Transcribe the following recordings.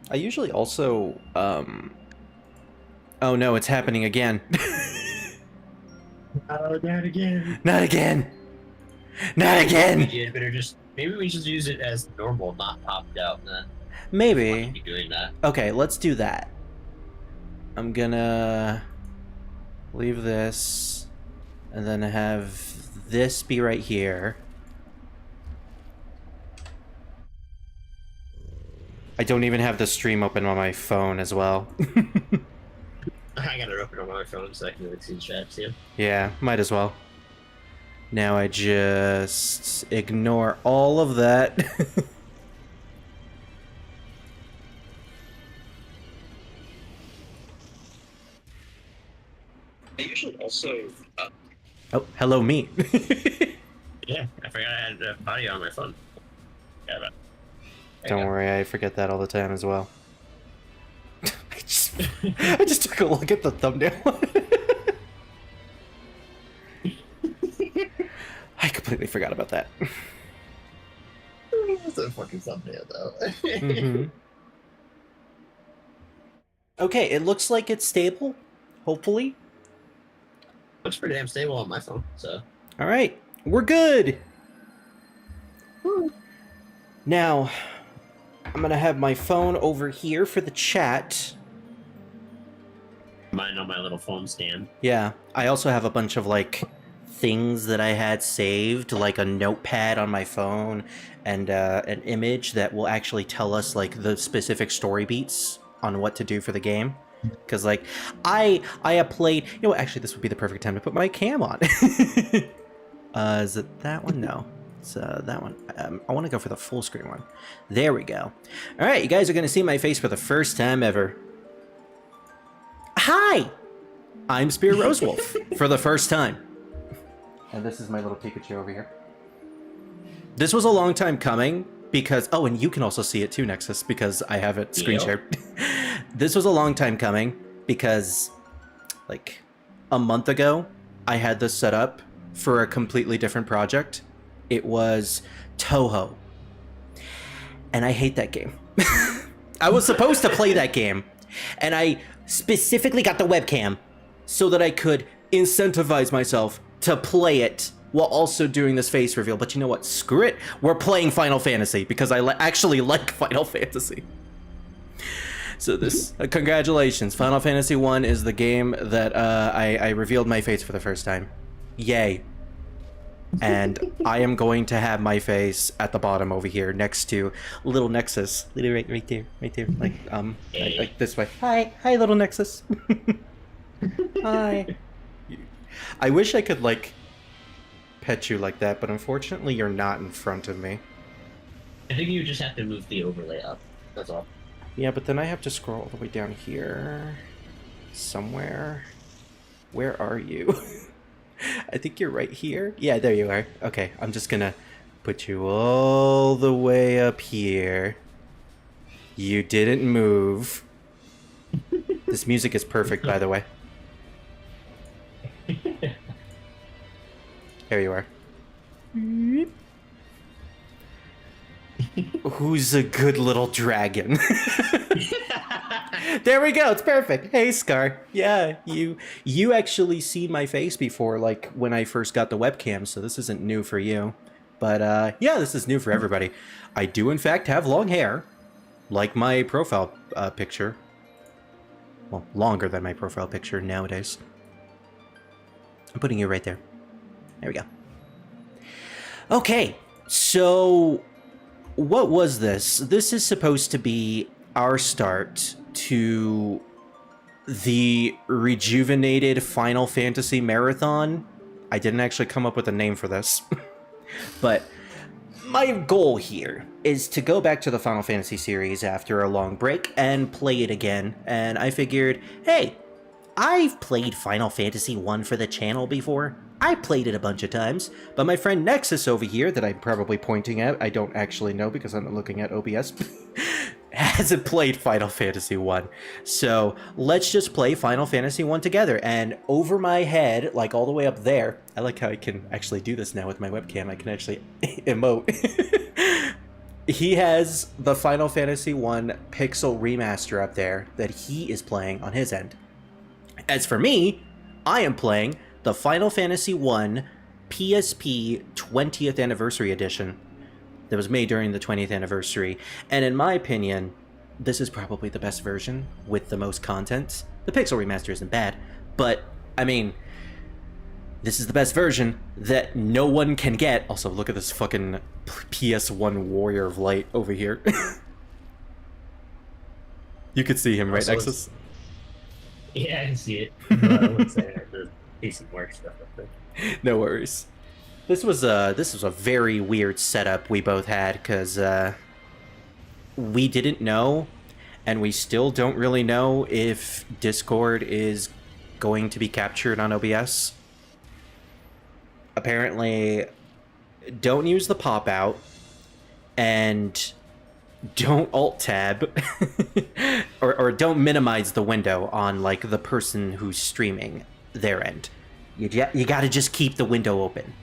I usually also, oh no, it's happening again. Oh, not again. Not again! Not We again! did, but maybe we just use it as normal, not popped out. Then want to Maybe. keep doing that. Okay, let's do that. I'm gonna leave this and then have this be right here. I don't even have the stream open on my phone as well. I got it open on my phone so I can really see the chat too. Yeah, might as well. Now I just ignore all of that. I usually also. Oh, hello me. Yeah, I forgot I had audio on my phone. Yeah, but. Don't worry, I forget that all the time as well. I just took a look at the thumbnail. I completely forgot about that. That's a fucking thumbnail, though. Mm-hmm. Okay, it looks like it's stable. Hopefully. Looks pretty damn stable on my phone, so. All right, we're good. Now, I'm gonna have my phone over here for the chat. Mine on my little phone stand. Yeah, I also have a bunch of like things that I had saved, like a notepad on my phone and an image that will actually tell us like the specific story beats on what to do for the game. Because like I have played, you know what, actually this would be the perfect time to put my cam on. Is it that one? No, it's that one. I want to go for the full screen one. There we go. All right, you guys are gonna see my face for the first time ever. Hi, I'm Spear Rosewolf for the first time. And this is my little Pikachu over here. This was a long time coming because, oh, and you can also see it too, Nexus, because I have it screen shared. This was a long time coming because, like, a month ago, I had this set up for a completely different project. It was Toho. And I hate that game. I was supposed to play that game, and I specifically got the webcam so that I could incentivize myself to play it while also doing this face reveal. But you know what? Screw it. We're playing Final Fantasy because I actually like Final Fantasy. So this, congratulations. Final Fantasy 1 is the game that I revealed my face for the first time. Yay. And I am going to have my face at the bottom over here next to little Nexus. Right there. Like this way. Hi, little Nexus. Hi. I wish I could, like, pet you like that, but unfortunately you're not in front of me. I think you just have to move the overlay up. That's all. Yeah, but then I have to scroll all the way down here. Somewhere. Where are you? I think you're right here. Yeah, there you are. Okay, I'm just gonna put you all the way up here. You didn't move. This music is perfect, by the way. There you are. Who's a good little dragon? There we go. It's perfect. Hey, Scar. Yeah, you actually see my face before, like when I first got the webcam, so this isn't new for you. But yeah, this is new for everybody. I do in fact have long hair, like my profile picture. Well, longer than my profile picture nowadays. I'm putting you right there. There we go. Okay, so what was this? This is supposed to be our start to the rejuvenated Final Fantasy Marathon. I didn't actually come up with a name for this. But my goal here is to go back to the Final Fantasy series after a long break and play it again. And I figured, hey, I've played Final Fantasy 1 for the channel before. I played it a bunch of times, but my friend Nexus over here, that I'm probably pointing at, I don't actually know because I'm not looking at OBS, hasn't played Final Fantasy 1. So let's just play Final Fantasy 1 together. And over my head, like all the way up there, I like how I can actually do this now with my webcam. I can actually emote. he has the Final Fantasy 1 Pixel Remaster up there that he is playing on his end. As for me, I am playing the Final Fantasy 1 PSP 20th Anniversary Edition that was made during the 20th anniversary. And in my opinion, this is probably the best version with the most content. The Pixel Remaster isn't bad, but, I mean, this is the best version that no one can get. Also, look at this fucking PS1 Warrior of Light over here. You could see him, right, Also, Nexus? Yeah, I can see it. I would say there's decent work stuff up there. No worries. This was a very weird setup we both had, because we didn't know, and we still don't really know if Discord is going to be captured on OBS. Apparently, don't use the pop-out, and don't alt-tab, or don't minimize the window on, like, the person who's streaming their end. You gotta just keep the window open.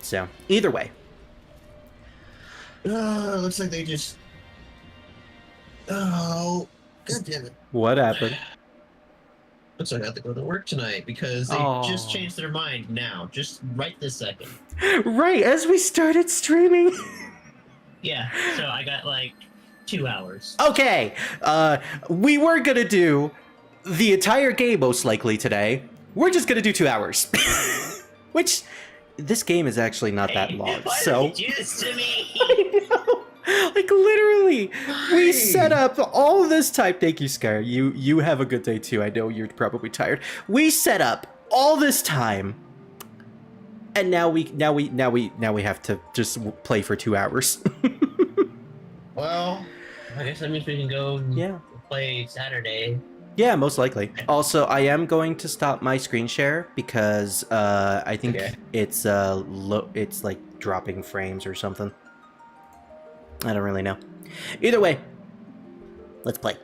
So, either way. Looks like they just... Oh, god damn it. What happened? Looks like I have to go to work tonight because they just changed their mind now, just right this second. Right, as we started streaming. Yeah, so I got like 2 hours. Okay, we were gonna do the entire game most likely today. We're just gonna do 2 hours. Which, this game is actually not that long, Why so... did you do this to me? I know! Like, literally, we set up all this time... Thank you, Sky. You have a good day, too. I know you're probably tired. We set up all this time, and now we have to just play for 2 hours. Well, I guess that means we can go play Saturday. Yeah, most likely. Also, I am going to stop my screen share because I think it's it's like dropping frames or something. I don't really know. Either way, let's play.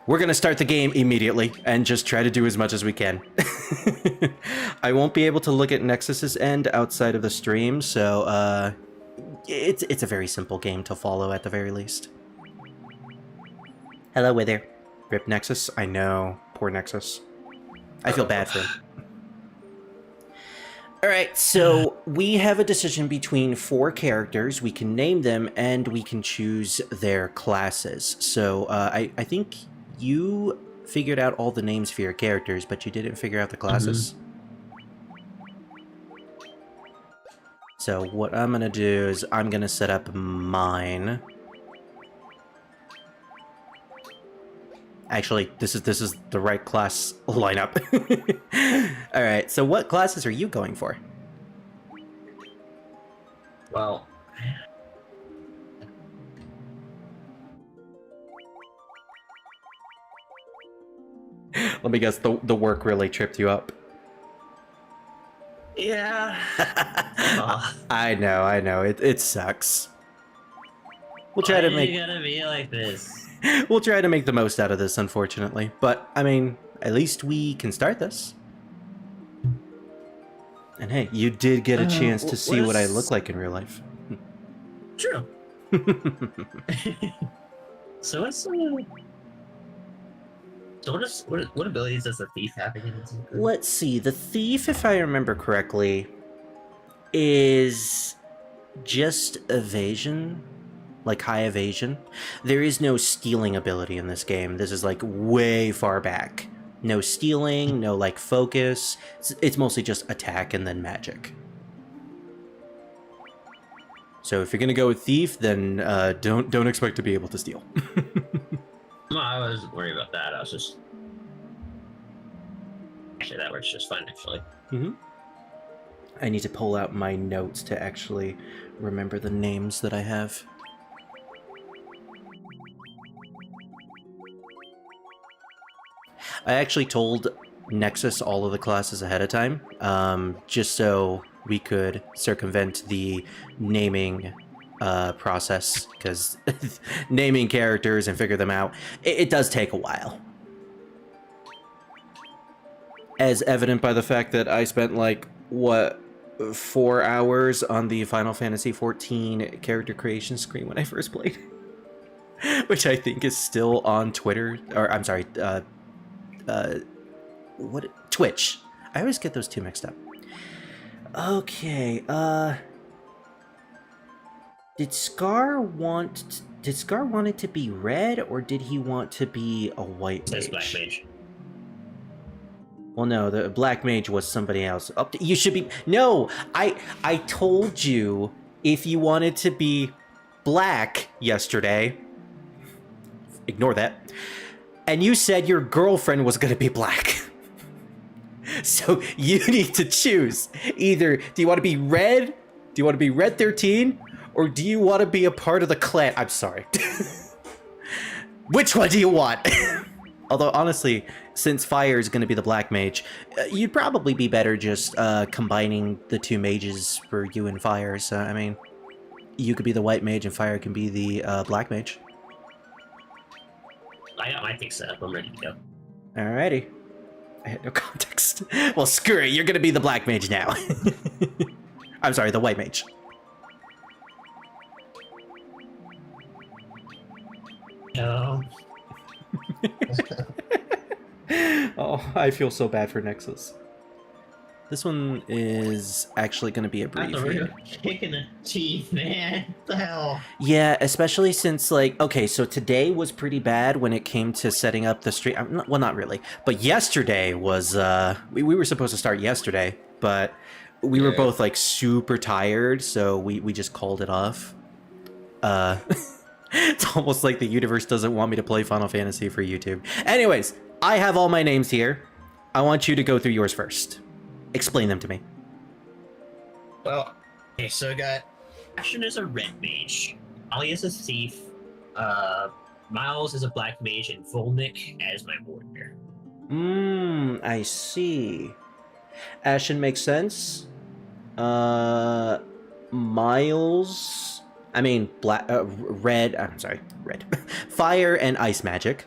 We're gonna start the game immediately and just try to do as much as we can. I won't be able to look at Nexus's end outside of the stream, so it's a very simple game to follow at the very least. Hello, Wither. Rip Nexus. I know. Poor Nexus. I feel bad for him. Alright, so we have a decision between 4 characters. We can name them, and we can choose their classes. So, I think you figured out all the names for your characters, but you didn't figure out the classes. So, what I'm gonna do is I'm gonna set up mine. Actually, this is the right class lineup. Alright, so what classes are you going for? Well... Let me guess, the work really tripped you up. Yeah. I know, it sucks. We'll try to make... Why you gotta be like this? We'll try to make the most out of this, unfortunately. But, I mean, at least we can start this. And hey, you did get a chance to see what I look like in real life. True. So what abilities does the thief have again? Let's see, the thief, if I remember correctly, is just evasion. Like high evasion. There is no stealing ability in this game. This is like way far back. No stealing, no like focus. It's mostly just attack and then magic. So if you're gonna go with thief, then don't expect to be able to steal. No, I wasn't worried about that. I was just... Actually, that works just fine, actually. I need to pull out my notes to actually remember the names that I have. I actually told Nexus all of the classes ahead of time, just so we could circumvent the naming process, because naming characters and figure them out, it does take a while. As evident by the fact that I spent, like, what, 4 hours on the Final Fantasy XIV character creation screen when I first played, which I think is still on Twitter, or I'm sorry, Twitch. I always get those two mixed up. Okay, did Scar want it to be red, or did he want to be a white mage? It says black mage. Well, no, the black mage was somebody else. Oh, you should be... No! I told you if you wanted to be black yesterday. Ignore that. And you said your girlfriend was going to be black. So you need to choose. Either, do you want to be red? Do you want to be Red 13? Or do you want to be a part of the clan? I'm sorry. Which one do you want? Although, honestly, since Fire is going to be the black mage, you'd probably be better just combining the two mages for you and Fire. So, I mean, you could be the white mage and Fire can be the black mage. I got my things set up. I'm ready to go. Alrighty. I had no context. Well, screw it. You're going to be the black mage now. I'm sorry, the white mage. No. Oh, I feel so bad for Nexus. This one is actually going to be a brief. That's a real kick in the teeth, man. What the hell? Yeah, especially since, like, okay, so today was pretty bad when it came to setting up the stream. Well, not really, but yesterday was, we were supposed to start yesterday, but we were both, like, super tired, so we just called it off. It's almost like the universe doesn't want me to play Final Fantasy for YouTube. Anyways, I have all my names here. I want you to go through yours first. Explain them to me. Well, okay, so I got Ashen is a red mage, Ali is a thief, Miles is a black mage, and Volnik as my warrior. I see. Ashen makes sense. Miles... I mean, red... I'm sorry, red. Fire and ice magic.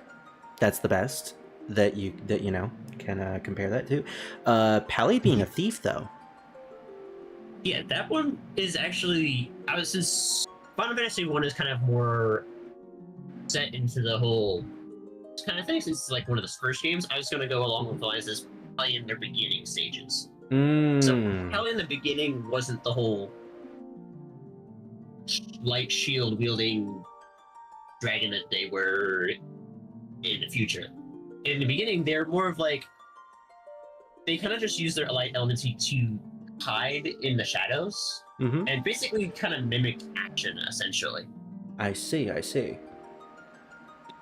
That's the best that you know can compare that to. Pally being a thief, though. Yeah, that one is actually... since Final Fantasy 1 is kind of more set into the whole kind of thing, since it's like one of the first games, I was going to go along with the lines as probably in their beginning stages. So probably in the beginning wasn't the whole light shield wielding dragon that they were in the future. In the beginning, they're more of like, they kind of just use their light elements to hide in the shadows and basically kind of mimic action, essentially. I see.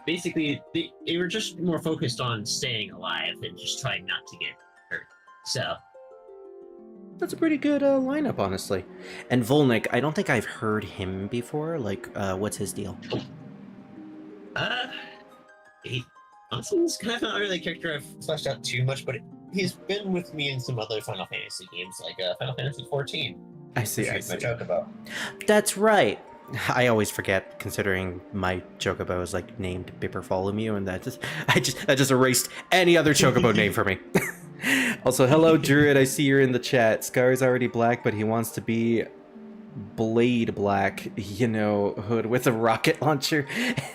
Basically, they were just more focused on staying alive and just trying not to get hurt. So that's a pretty good lineup, honestly. And Volnik, I don't think I've heard him before. Like, what's his deal? Honestly, he's kind of not really a character I've fleshed out too much, but he's been with me in some other Final Fantasy games, like Final Fantasy XIV. I see. My chocobo. That's right. I always forget, considering my chocobo is like named Bipperfollomew, and that just erased any other chocobo name for me. Also, hello, Druid. I see you're in the chat. Scar is already black, but he wants to be Blade Black, you know, hood with a rocket launcher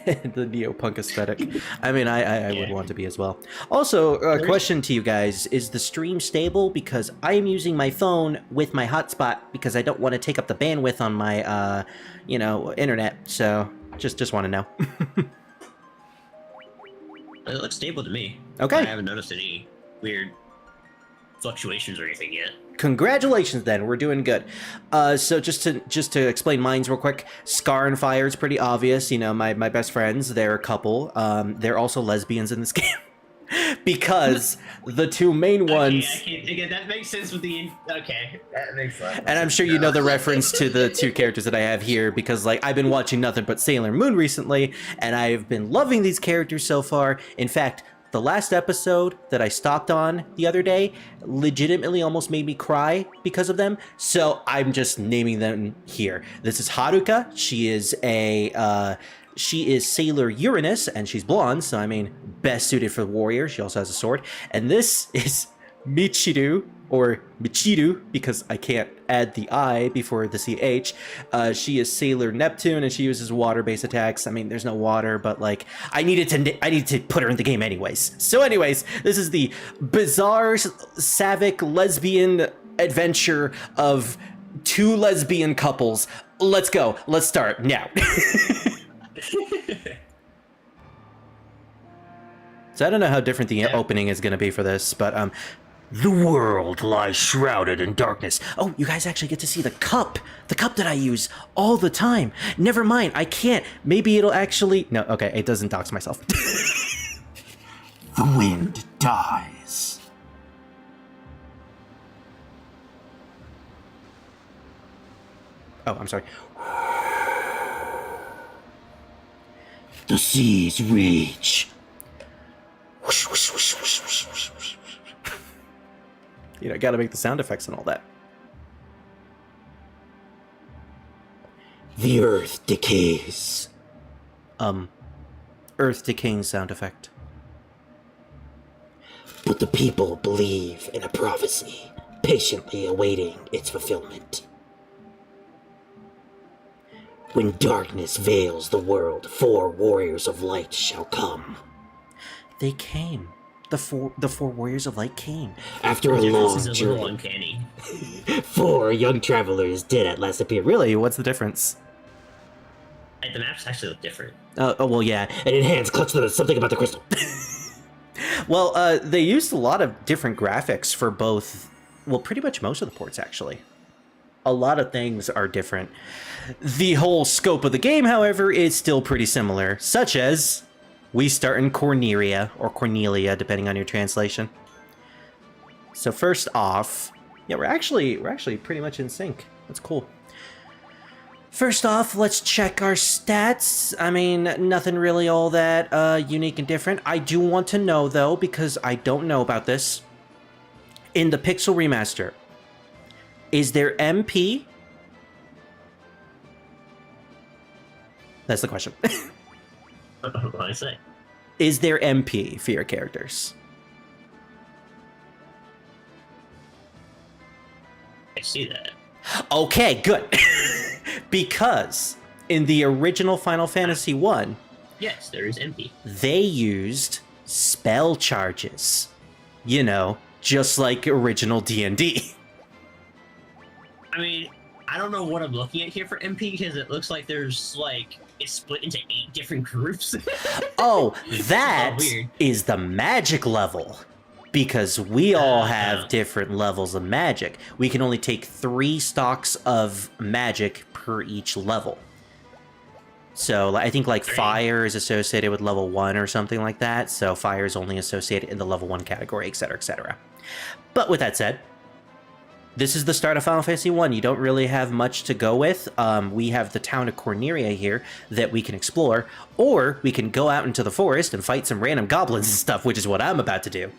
and the neopunk aesthetic. I mean, I would want to be as well. Also, a question to you guys. Is the stream stable? Because I am using my phone with my hotspot because I don't want to take up the bandwidth on my, you know, internet. So, just want to know. It looks stable to me. Okay. I haven't noticed any weird fluctuations or anything yet. Congratulations, then. We're doing good. So just to explain mines real quick, Scar and Fire is pretty obvious. You know, my best friends, they're a couple. They're also lesbians in this game. Because the two main ones... Okay, that makes sense with the... Okay, that makes sense. And I'm sure you know the reference to the two characters that I have here, because, like, I've been watching nothing but Sailor Moon recently, and I've been loving these characters so far. In fact, the last episode that I stopped on the other day legitimately almost made me cry because of them, so I'm just naming them here. This is Haruka. She is Sailor Uranus, and she's blonde, so I mean, best suited for the warrior. She also has a sword. And this is Michiru, or Michiru, because I can't add the I before the CH. She is Sailor Neptune, and she uses water-based attacks. I mean, there's no water, but like, I needed to put her in the game anyways. So anyways, this is the bizarre, sapphic, lesbian adventure of two lesbian couples. Let's go. Let's start now. So I don't know how different the opening is going to be for this, but the world lies shrouded in darkness. Oh, you guys actually get to see the cup that I use all the time. Never mind, I can't. Maybe it'll actually... No, okay, it doesn't dox myself. The wind dies. Oh, I'm sorry. The seas rage. You know, gotta make the sound effects and all that. The earth decays. Earth decaying sound effect. But the people believe in a prophecy, patiently awaiting its fulfillment. When darkness veils the world, 4 warriors of light shall come. They came. The four warriors of light came. After a This long is a little journey, uncanny. 4 young travelers did at last appear. Really? What's the difference? The maps actually look different. Oh, well, yeah. And in hands clutched them something about the crystal. Well, they used a lot of different graphics for both, well, pretty much most of the ports, actually. A lot of things are different. The whole scope of the game, however, is still pretty similar, such as we start in Cornelia, or Cornelia, depending on your translation. So first off, yeah, we're actually pretty much in sync. That's cool. First off, let's check our stats. I mean, nothing really all that unique and different. I do want to know, though, because I don't know about this. In the Pixel Remaster, is there MP? That's the question. What do I say? Is there MP for your characters? I see that. Okay, good. Because in the original Final Fantasy 1, Yes, there is MP. they used spell charges. You know, just like original D&D. I mean, I don't know what I'm looking at here for MP because it looks like there's like it's split into 8 different groups. Oh, that weird. is the magic level. Because we all have different levels of magic. We can only take 3 stocks of magic per each level. So I think like fire is associated with level 1 or something like that. So fire is only associated in the level 1 category, etc., etc. But with that said, this is the start of Final Fantasy 1. You don't really have much to go with. We have the town of Cornelia here that we can explore. Or we can go out into the forest and fight some random goblins and stuff, which is what I'm about to do.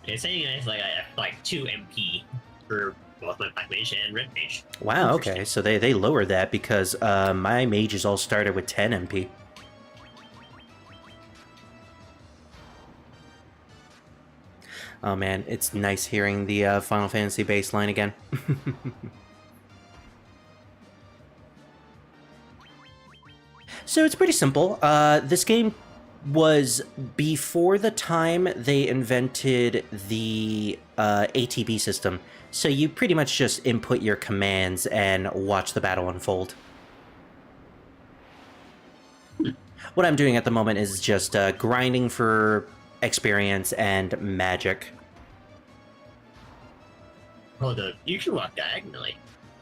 It's saying it's like 2 MP for both my Black Mage and Red Mage. Wow, okay, so they lowered that because my mages all started with 10 MP. Oh man, it's nice hearing the Final Fantasy bass line again. So it's pretty simple. This game was before the time they invented the ATB system. So you pretty much just input your commands and watch the battle unfold. What I'm doing at the moment is just grinding for experience and magic. Hold up, you can walk diagonally.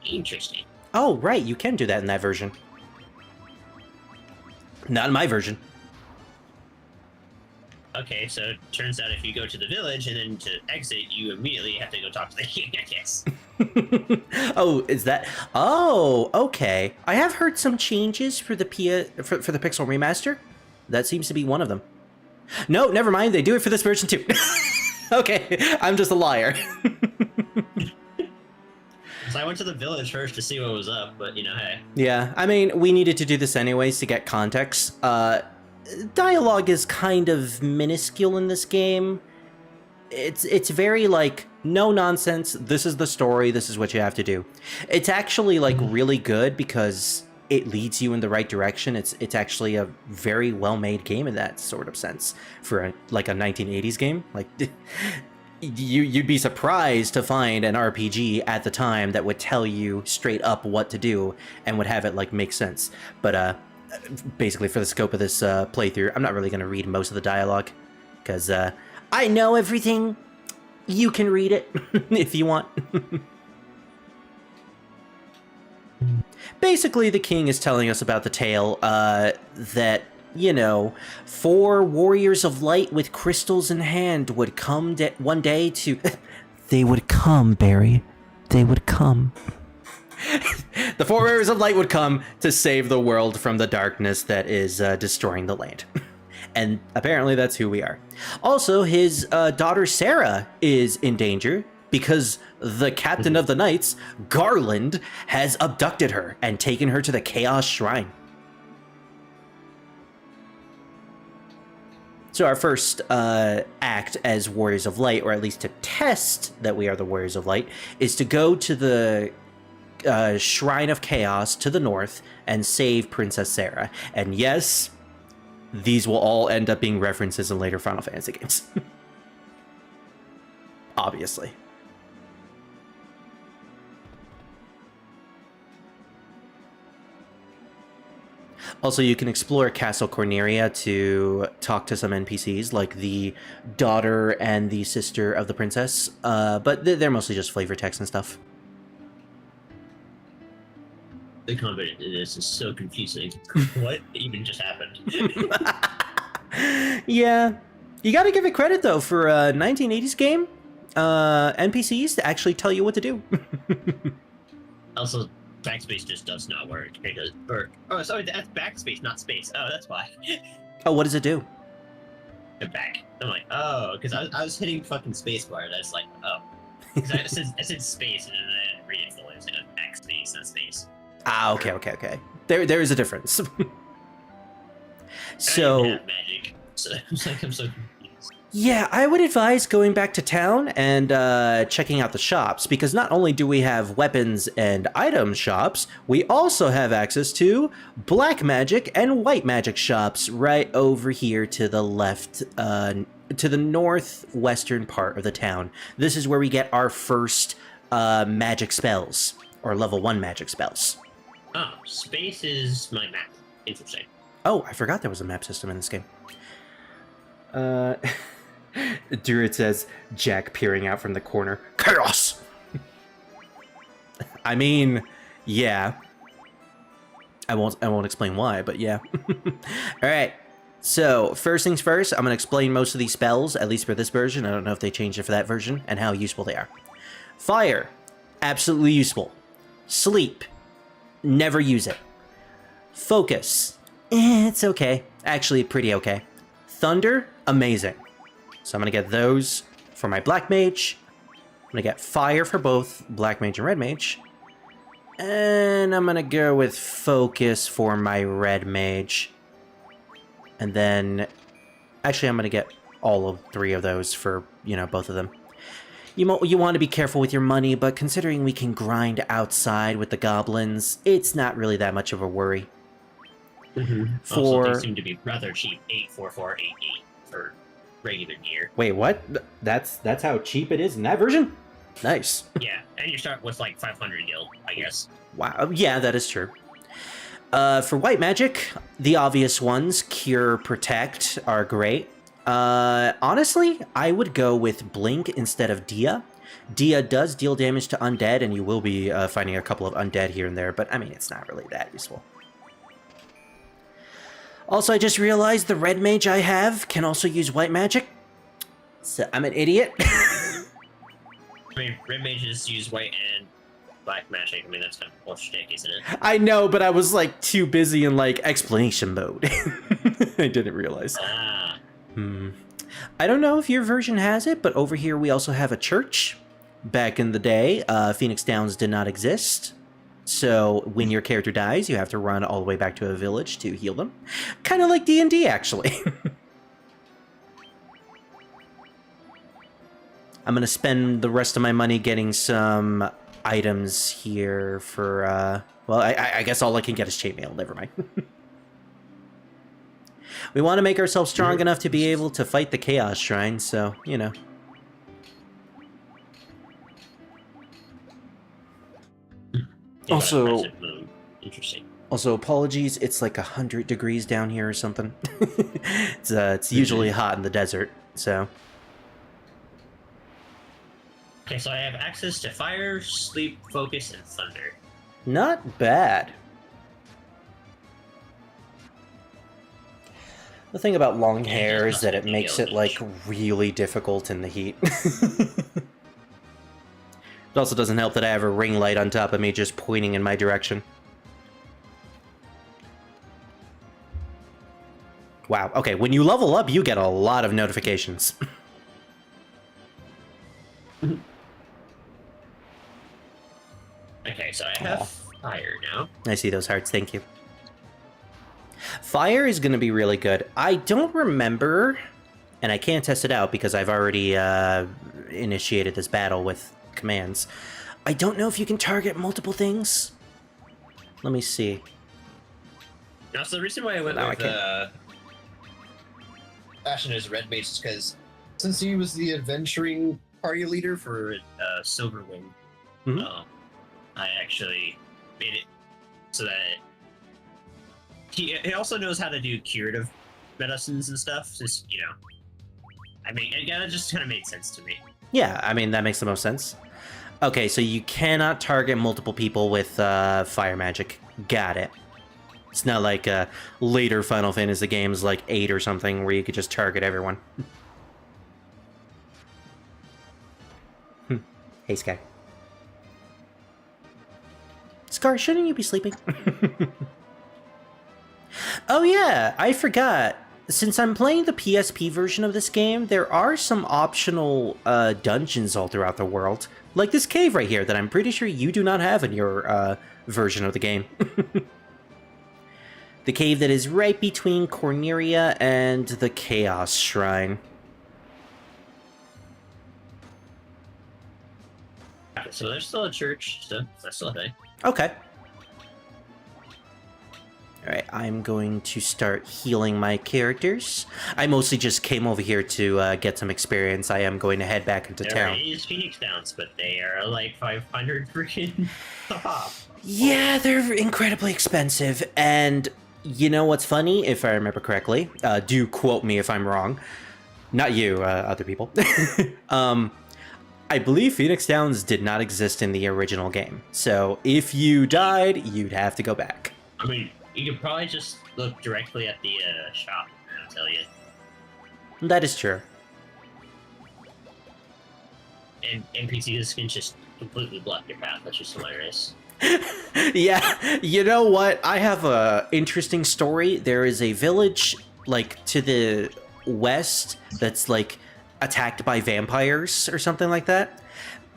Interesting. Oh, right, you can do that in that version. Not in my version. Okay, so it turns out if you go to the village and then to exit, you immediately have to go talk to the king, I guess. Oh, is that... Oh, okay. I have heard some changes for the for the Pixel Remaster. That seems to be one of them. No, never mind. They do it for this version too. Okay, I'm just a liar. So I went to the village first to see what was up, but you know, hey. Yeah, I mean, we needed to do this anyways to get context. dialogue is kind of minuscule in this game. It's very like no nonsense. This is the story. This is what you have to do. It's actually like really good because it leads you in the right direction. It's actually a very well made game in that sort of sense for like a 1980s game. Like you'd be surprised to find an RPG at the time that would tell you straight up what to do and would have it like make sense. But basically for the scope of this playthrough, I'm not really going to read most of the dialogue because I know everything. You can read it if you want. Basically, the king is telling us about the tale that, you know, 4 warriors of light with crystals in hand would come one day to... They would come, Barry. They would come. The 4 warriors of light would come to save the world from the darkness that is destroying the land. And apparently that's who we are. Also, his daughter Sarah is in danger because the captain of the knights, Garland, has abducted her and taken her to the Chaos Shrine. So our first act as Warriors of Light, or at least to test that we are the Warriors of Light, is to go to the Shrine of Chaos to the north and save Princess Sarah. And yes, these will all end up being references in later Final Fantasy games. Obviously. Also, you can explore Castle Corneria to talk to some NPCs, like the daughter and the sister of the princess, but they're mostly just flavor text and stuff. The combat in this is so confusing. What even just happened? Yeah. You gotta give it credit, though, for a 1980s game, NPCs to actually tell you what to do. Also, backspace just does not work. It does work. Oh, sorry, that's backspace, not space. Oh, that's why. Oh, what does it do? Back. I'm like, oh, because I was hitting fucking spacebar. That's like, oh. Because I said space and then I didn't read it fully. It was like a backspace, not space. Ah, okay. There is a difference. So, I didn't have magic, so I'm so confused. yeah, I would advise going back to town and checking out the shops, because not only do we have weapons and item shops, we also have access to black magic and white magic shops right over here to the left, to the northwestern part of the town. This is where we get our first magic spells, or level 1 magic spells. Oh, space is my map. Interesting. Oh, I forgot there was a map system in this game. Druid says, Jack peering out from the corner. Chaos! I mean, yeah. I won't explain why, but yeah. Alright. So, first things first, I'm going to explain most of these spells, at least for this version. I don't know if they changed it for that version, and how useful they are. Fire. Absolutely useful. Sleep. Never use it. Focus. It's okay. Actually, pretty okay. Thunder. Amazing. So I'm going to get those for my Black Mage. I'm going to get Fire for both Black Mage and Red Mage. And I'm going to go with Focus for my Red Mage. And then... Actually, I'm going to get all of 3 of those for, you know, both of them. You want to be careful with your money, but considering we can grind outside with the goblins, it's not really that much of a worry. Mm-hmm. Also, they seem to be rather cheap. 84488 for regular gear. Wait, what? That's how cheap it is in that version? Nice. Yeah, and you start with like 500 gil, I guess. Wow, yeah, that is true. For white magic, the obvious ones, Cure, Protect, are great. Honestly, I would go with Blink instead of Dia. Dia does deal damage to undead, and you will be finding a couple of undead here and there, but I mean, it's not really that useful. Also, I just realized the red mage I have can also use white magic. So I'm an idiot. I mean, red mages use white and black magic. I mean, that's kind of bullshit, isn't it? I know, but I was like too busy in like explanation mode. I didn't realize. Ah. I don't know if your version has it, but over here we also have a church. Back in the day, Phoenix Downs did not exist. So when your character dies, you have to run all the way back to a village to heal them. Kind of like D&D, actually. I'm going to spend the rest of my money getting some items here for, well, I guess all I can get is chainmail. Never mind. We want to make ourselves strong enough to be able to fight the Chaos Shrine, so, you know. Yeah, Also, interesting. Also, apologies, it's like 100 degrees down here or something. It's usually hot in the desert, so... Okay, so I have access to fire, sleep, focus, and thunder. Not bad. The thing about long hair is that it makes it, like, really difficult in the heat. It also doesn't help that I have a ring light on top of me just pointing in my direction. Wow, okay, when you level up, you get a lot of notifications. Okay, so I have fire now. I see those hearts, thank you. Fire is going to be really good. I don't remember, and I can't test it out because I've already initiated this battle with commands. I don't know if you can target multiple things. Let me see. Now, so the reason why I went with Ashen as Red Mage is because since he was the adventuring party leader for Silverwing, I actually made it so that he also knows how to do curative medicines and stuff. Just, you know, I mean, it just kind of made sense to me. Yeah, I mean, that makes the most sense. Okay, so you cannot target multiple people with fire magic. Got it. It's not like later Final Fantasy games like 8 or something where you could just target everyone. Hey, Sky. Scar, shouldn't you be sleeping? Oh yeah, I forgot. Since I'm playing the PSP version of this game, there are some optional dungeons all throughout the world. Like this cave right here that I'm pretty sure you do not have in your version of the game. The cave that is right between Corneria and the Chaos Shrine. So there's still a church, so that's still a thing. Okay. Alright, I'm going to start healing my characters. I mostly just came over here to get some experience. I am going to head back into town. There is Phoenix Downs, but they are like 500 freaking pop. Yeah, they're incredibly expensive, and you know what's funny, if I remember correctly, do quote me if I'm wrong. Not you, other people. I believe Phoenix Downs did not exist in the original game, so if you died, you'd have to go back. I mean, you could probably just look directly at the shop, and I'll tell you. That is true. And NPCs can just completely block your path, that's just hilarious. Yeah, you know what? I have a interesting story. There is a village, like, to the west that's, like, attacked by vampires or something like that.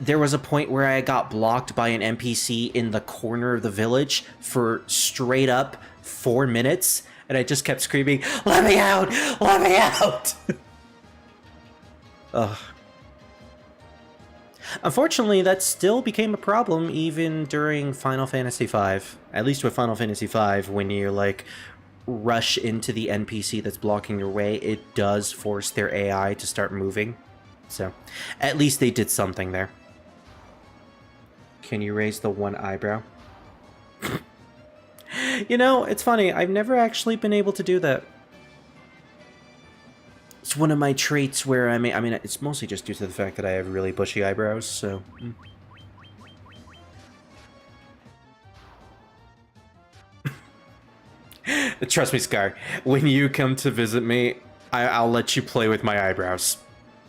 There was a point where I got blocked by an NPC in the corner of the village for straight up 4 minutes, and I just kept screaming, "Let me out! Let me out!" Ugh. Unfortunately, that still became a problem even during Final Fantasy V. At least with Final Fantasy V, when you, like, rush into the NPC that's blocking your way, it does force their AI to start moving. So, at least they did something there. Can you raise the one eyebrow? You know, it's funny, I've never actually been able to do that. It's one of my traits where I mean, it's mostly just due to the fact that I have really bushy eyebrows, so... Trust me, Scar, when you come to visit me, I'll let you play with my eyebrows.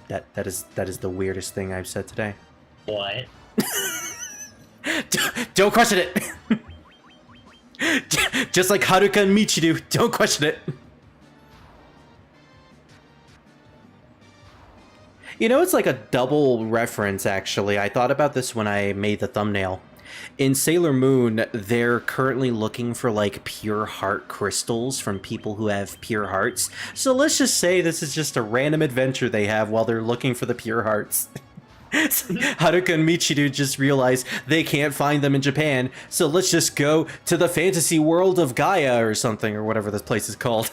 That is the weirdest thing I've said today. What? Don't question it! Just like Haruka and Michiru, don't question it! You know, it's like a double reference, actually. I thought about this when I made the thumbnail. In Sailor Moon, they're currently looking for like pure heart crystals from people who have pure hearts. So let's just say this is just a random adventure they have while they're looking for the pure hearts. Haruka and Michiru just realize they can't find them in Japan, so let's just go to the fantasy world of Gaia or something, or whatever this place is called.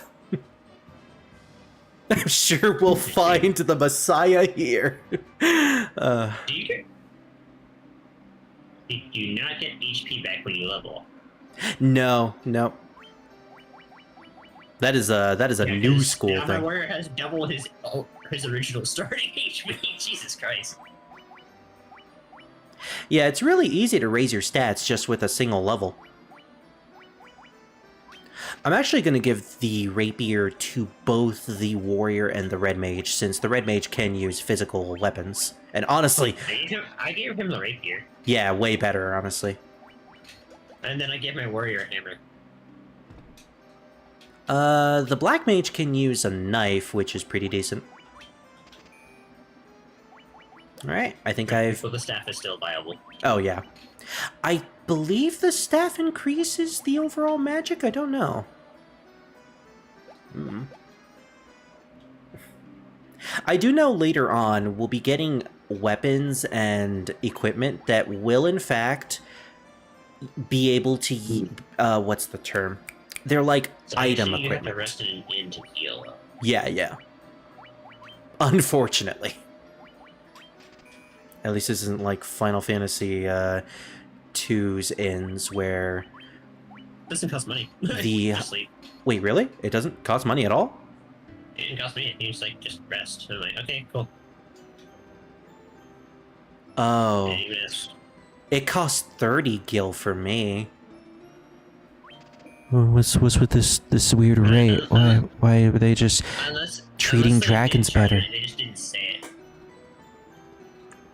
I'm sure we'll find the Messiah here. You do not get HP back when you level. No. That is a new school now thing. My warrior has double his original starting HP. Jesus Christ. Yeah, it's really easy to raise your stats just with a single level. I'm actually going to give the rapier to both the warrior and the red mage, since the red mage can use physical weapons. And honestly... I gave him the rapier. Yeah, way better, honestly. And then I gave my warrior a hammer. The black mage can use a knife, which is pretty decent. Alright, I think I've... But the staff is still viable. Oh, yeah. I believe the staff increases the overall magic? I don't know. I do know later on we'll be getting weapons and equipment that will, in fact, be able to... what's the term? They're like so item you equipment. have to rest in to heal. Yeah. Unfortunately. At least this isn't like Final Fantasy 2's ends where... Doesn't cost money. The... Just sleep. Wait, really? It doesn't cost money at all? It didn't cost me. You just rest. And I'm like, okay, cool. Oh. And you missed. It costs 30 gil for me. What's with this weird rate? Why are they just treating dragons better? They just didn't say it.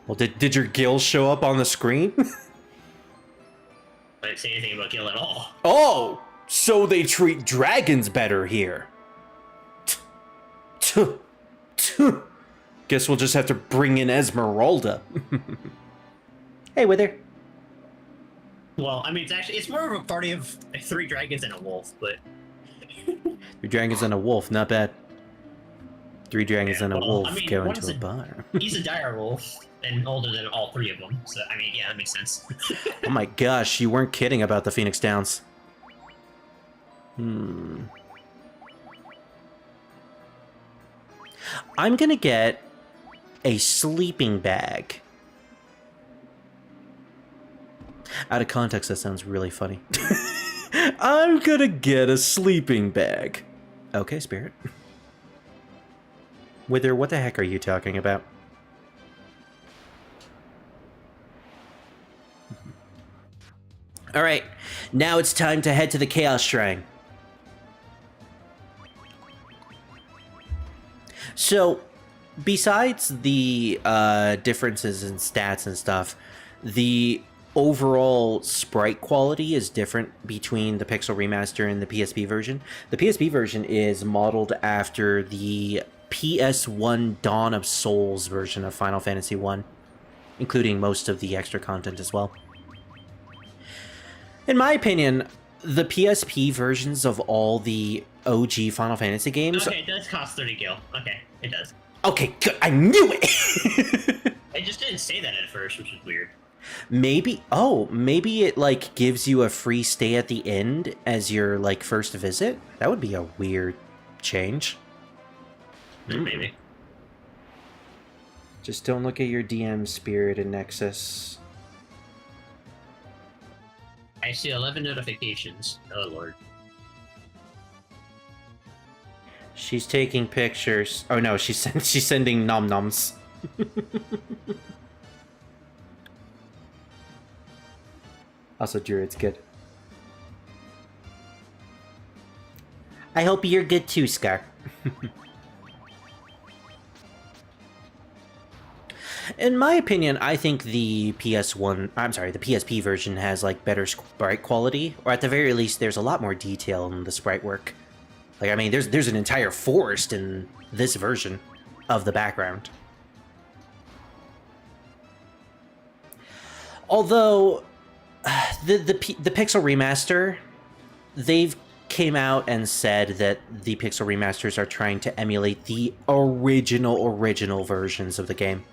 Well, did your gil show up on the screen? I didn't say anything about Gil at all. Oh, so they treat dragons better here. Guess we'll just have to bring in Esmeralda. Hey, Wither. Well, I mean, it's more of a party of 3 dragons and a wolf, but... 3 dragons and a wolf, not bad. 3 dragons and a wolf go into a bar. He's a dire wolf, and older than all 3 of them, so, I mean, yeah, that makes sense. Oh my gosh, you weren't kidding about the Phoenix Downs. I'm gonna get a sleeping bag. Out of context, that sounds really funny. I'm gonna get a sleeping bag. Okay, Spirit. Wither, what the heck are you talking about? Alright, now it's time to head to the Chaos Shrine. So, besides the differences in stats and stuff, the overall sprite quality is different between the Pixel Remaster and the PSP version. The PSP version is modeled after the PS1 Dawn of Souls version of Final Fantasy 1, including most of the extra content as well. In my opinion, the PSP versions of all the OG Final Fantasy games... Okay, it does cost 30 gil. Okay, it does. Okay, good. I knew it! I just didn't say that at first, which is weird. Maybe it, like, gives you a free stay at the end as your, like, first visit? That would be a weird change. Maybe. Just don't look at your DM, Spirit, and Nexus. I see 11 notifications. Oh, Lord. She's taking pictures. Oh, no, she's sending nom-noms. Also, Druid's good. I hope you're good too, Scar. In my opinion, I think the the PSP version has like better sprite quality, or at the very least, there's a lot more detail in the sprite work. Like, I mean, there's an entire forest in this version of the background. Although, The Pixel Remaster, they've came out and said that the Pixel Remasters are trying to emulate the original versions of the game.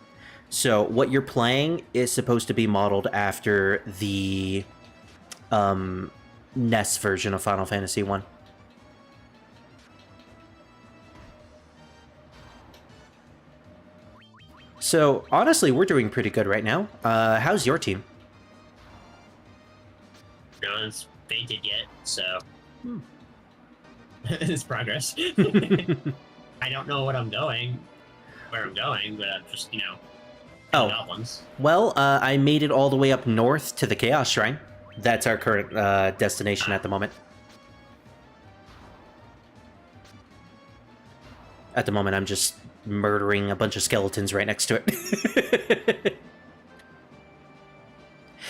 So what you're playing is supposed to be modeled after the NES version of Final Fantasy 1. So honestly, we're doing pretty good right now. How's your team? No one's fainted yet, so it's progress. I don't know where I'm going, but I'm just, goblins. Well, I made it all the way up north to the Chaos Shrine. That's our current destination at the moment. At the moment, I'm just murdering a bunch of skeletons right next to it.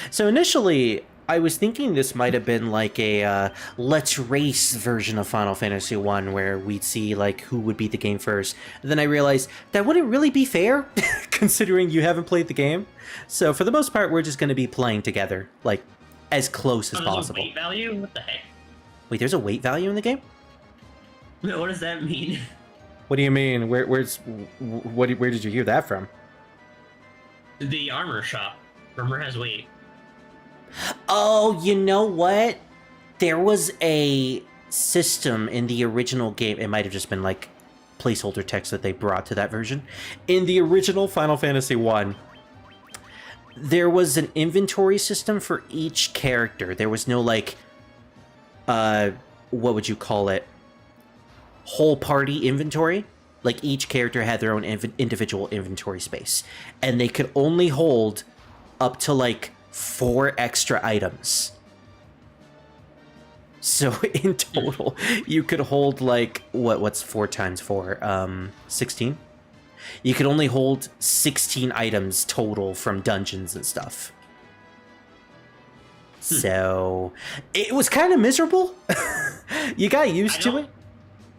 So initially, I was thinking this might have been like a Let's Race version of Final Fantasy 1, where we'd see like who would beat the game first. And then I realized that wouldn't really be fair, considering you haven't played the game. So for the most part, we're just going to be playing together, like as close as possible. There's a weight value? What the heck? Wait, there's a weight value in the game? What does that mean? What do you mean? Where did you hear that from? The armor shop. Armor has weight. Oh, you know what? There was a system in the original game. It might have just been like placeholder text that they brought to that version. In the original Final Fantasy 1, there was an inventory system for each character. There was no like, what would you call it? Whole party inventory. Like each character had their own individual inventory space, and they could only hold up to like 4 extra items. So in total, you could hold like what's 4 times 4? 16. You could only hold 16 items total from dungeons and stuff. So it was kind of miserable. You got used to it.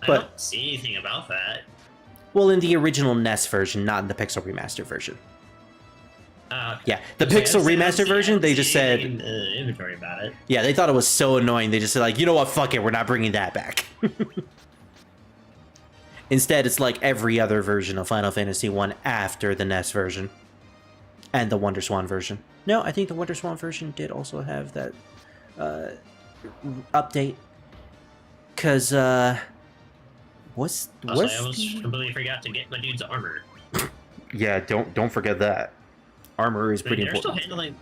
I don't see anything about that. Well, in the original NES version, not in the Pixel Remaster version. Yeah, the It's like, Pixel Remaster version, they just said... inventory about it. Yeah, they thought it was so annoying, they just said, like, you know what, fuck it, we're not bringing that back. Instead, it's like every other version of Final Fantasy 1 after the NES version. And the Wonder Swan version. No, I think the Wonder Swan version did also have that update. Because, I almost completely forgot to get my dude's armor. Yeah, don't forget that. Armor is pretty important.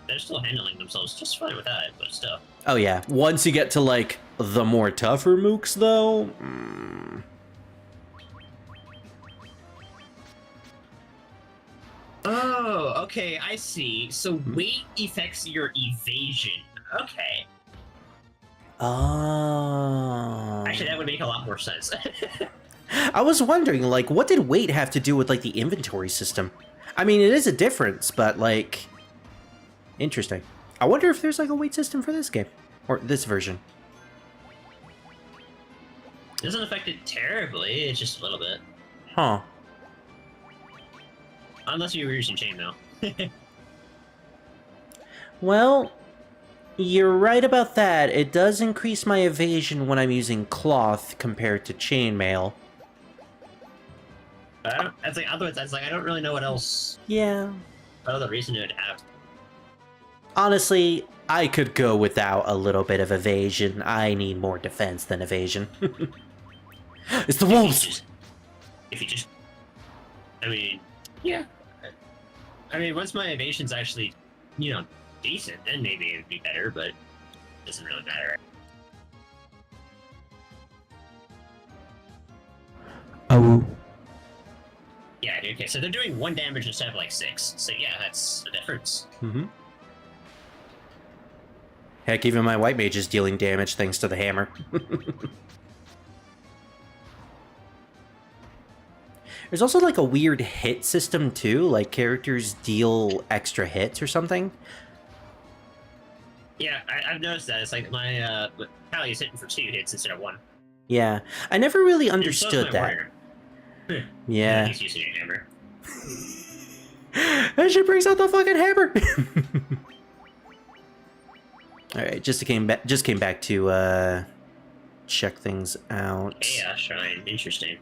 They're still handling themselves just fine without it, but still. Oh yeah, once you get to like the more tougher mooks though. Oh, okay, I see. So weight affects your evasion. Okay. Oh. Actually, that would make a lot more sense. I was wondering, like, what did weight have to do with like the inventory system? I mean, it is a difference, but like, interesting. I wonder if there's like a weight system for this game or this version. It doesn't affect it terribly. It's just a little bit. Huh. Unless you were using chainmail. Well, you're right about that. It does increase my evasion when I'm using cloth compared to chainmail. Otherwise, I don't really know what else. Yeah. What other reason it would have. Honestly, I could go without a little bit of evasion. I need more defense than evasion. It's the wolves! If you just... I mean... Yeah. I mean, once my evasion's actually, decent, then maybe it'd be better, but it doesn't really matter. Oh. Yeah, okay, so they're doing 1 damage instead of like 6. So yeah, that's the difference. Mm-hmm. Heck, even my white mage is dealing damage thanks to the hammer. There's also like a weird hit system too, like characters deal extra hits or something. Yeah, I've noticed that. It's like my Pally's hitting for 2 hits instead of 1. Yeah, I never really understood that. Yeah. He's using a hammer. That shit brings out the fucking hammer! All right, just came back to check things out. Chaos Shrine. Interesting.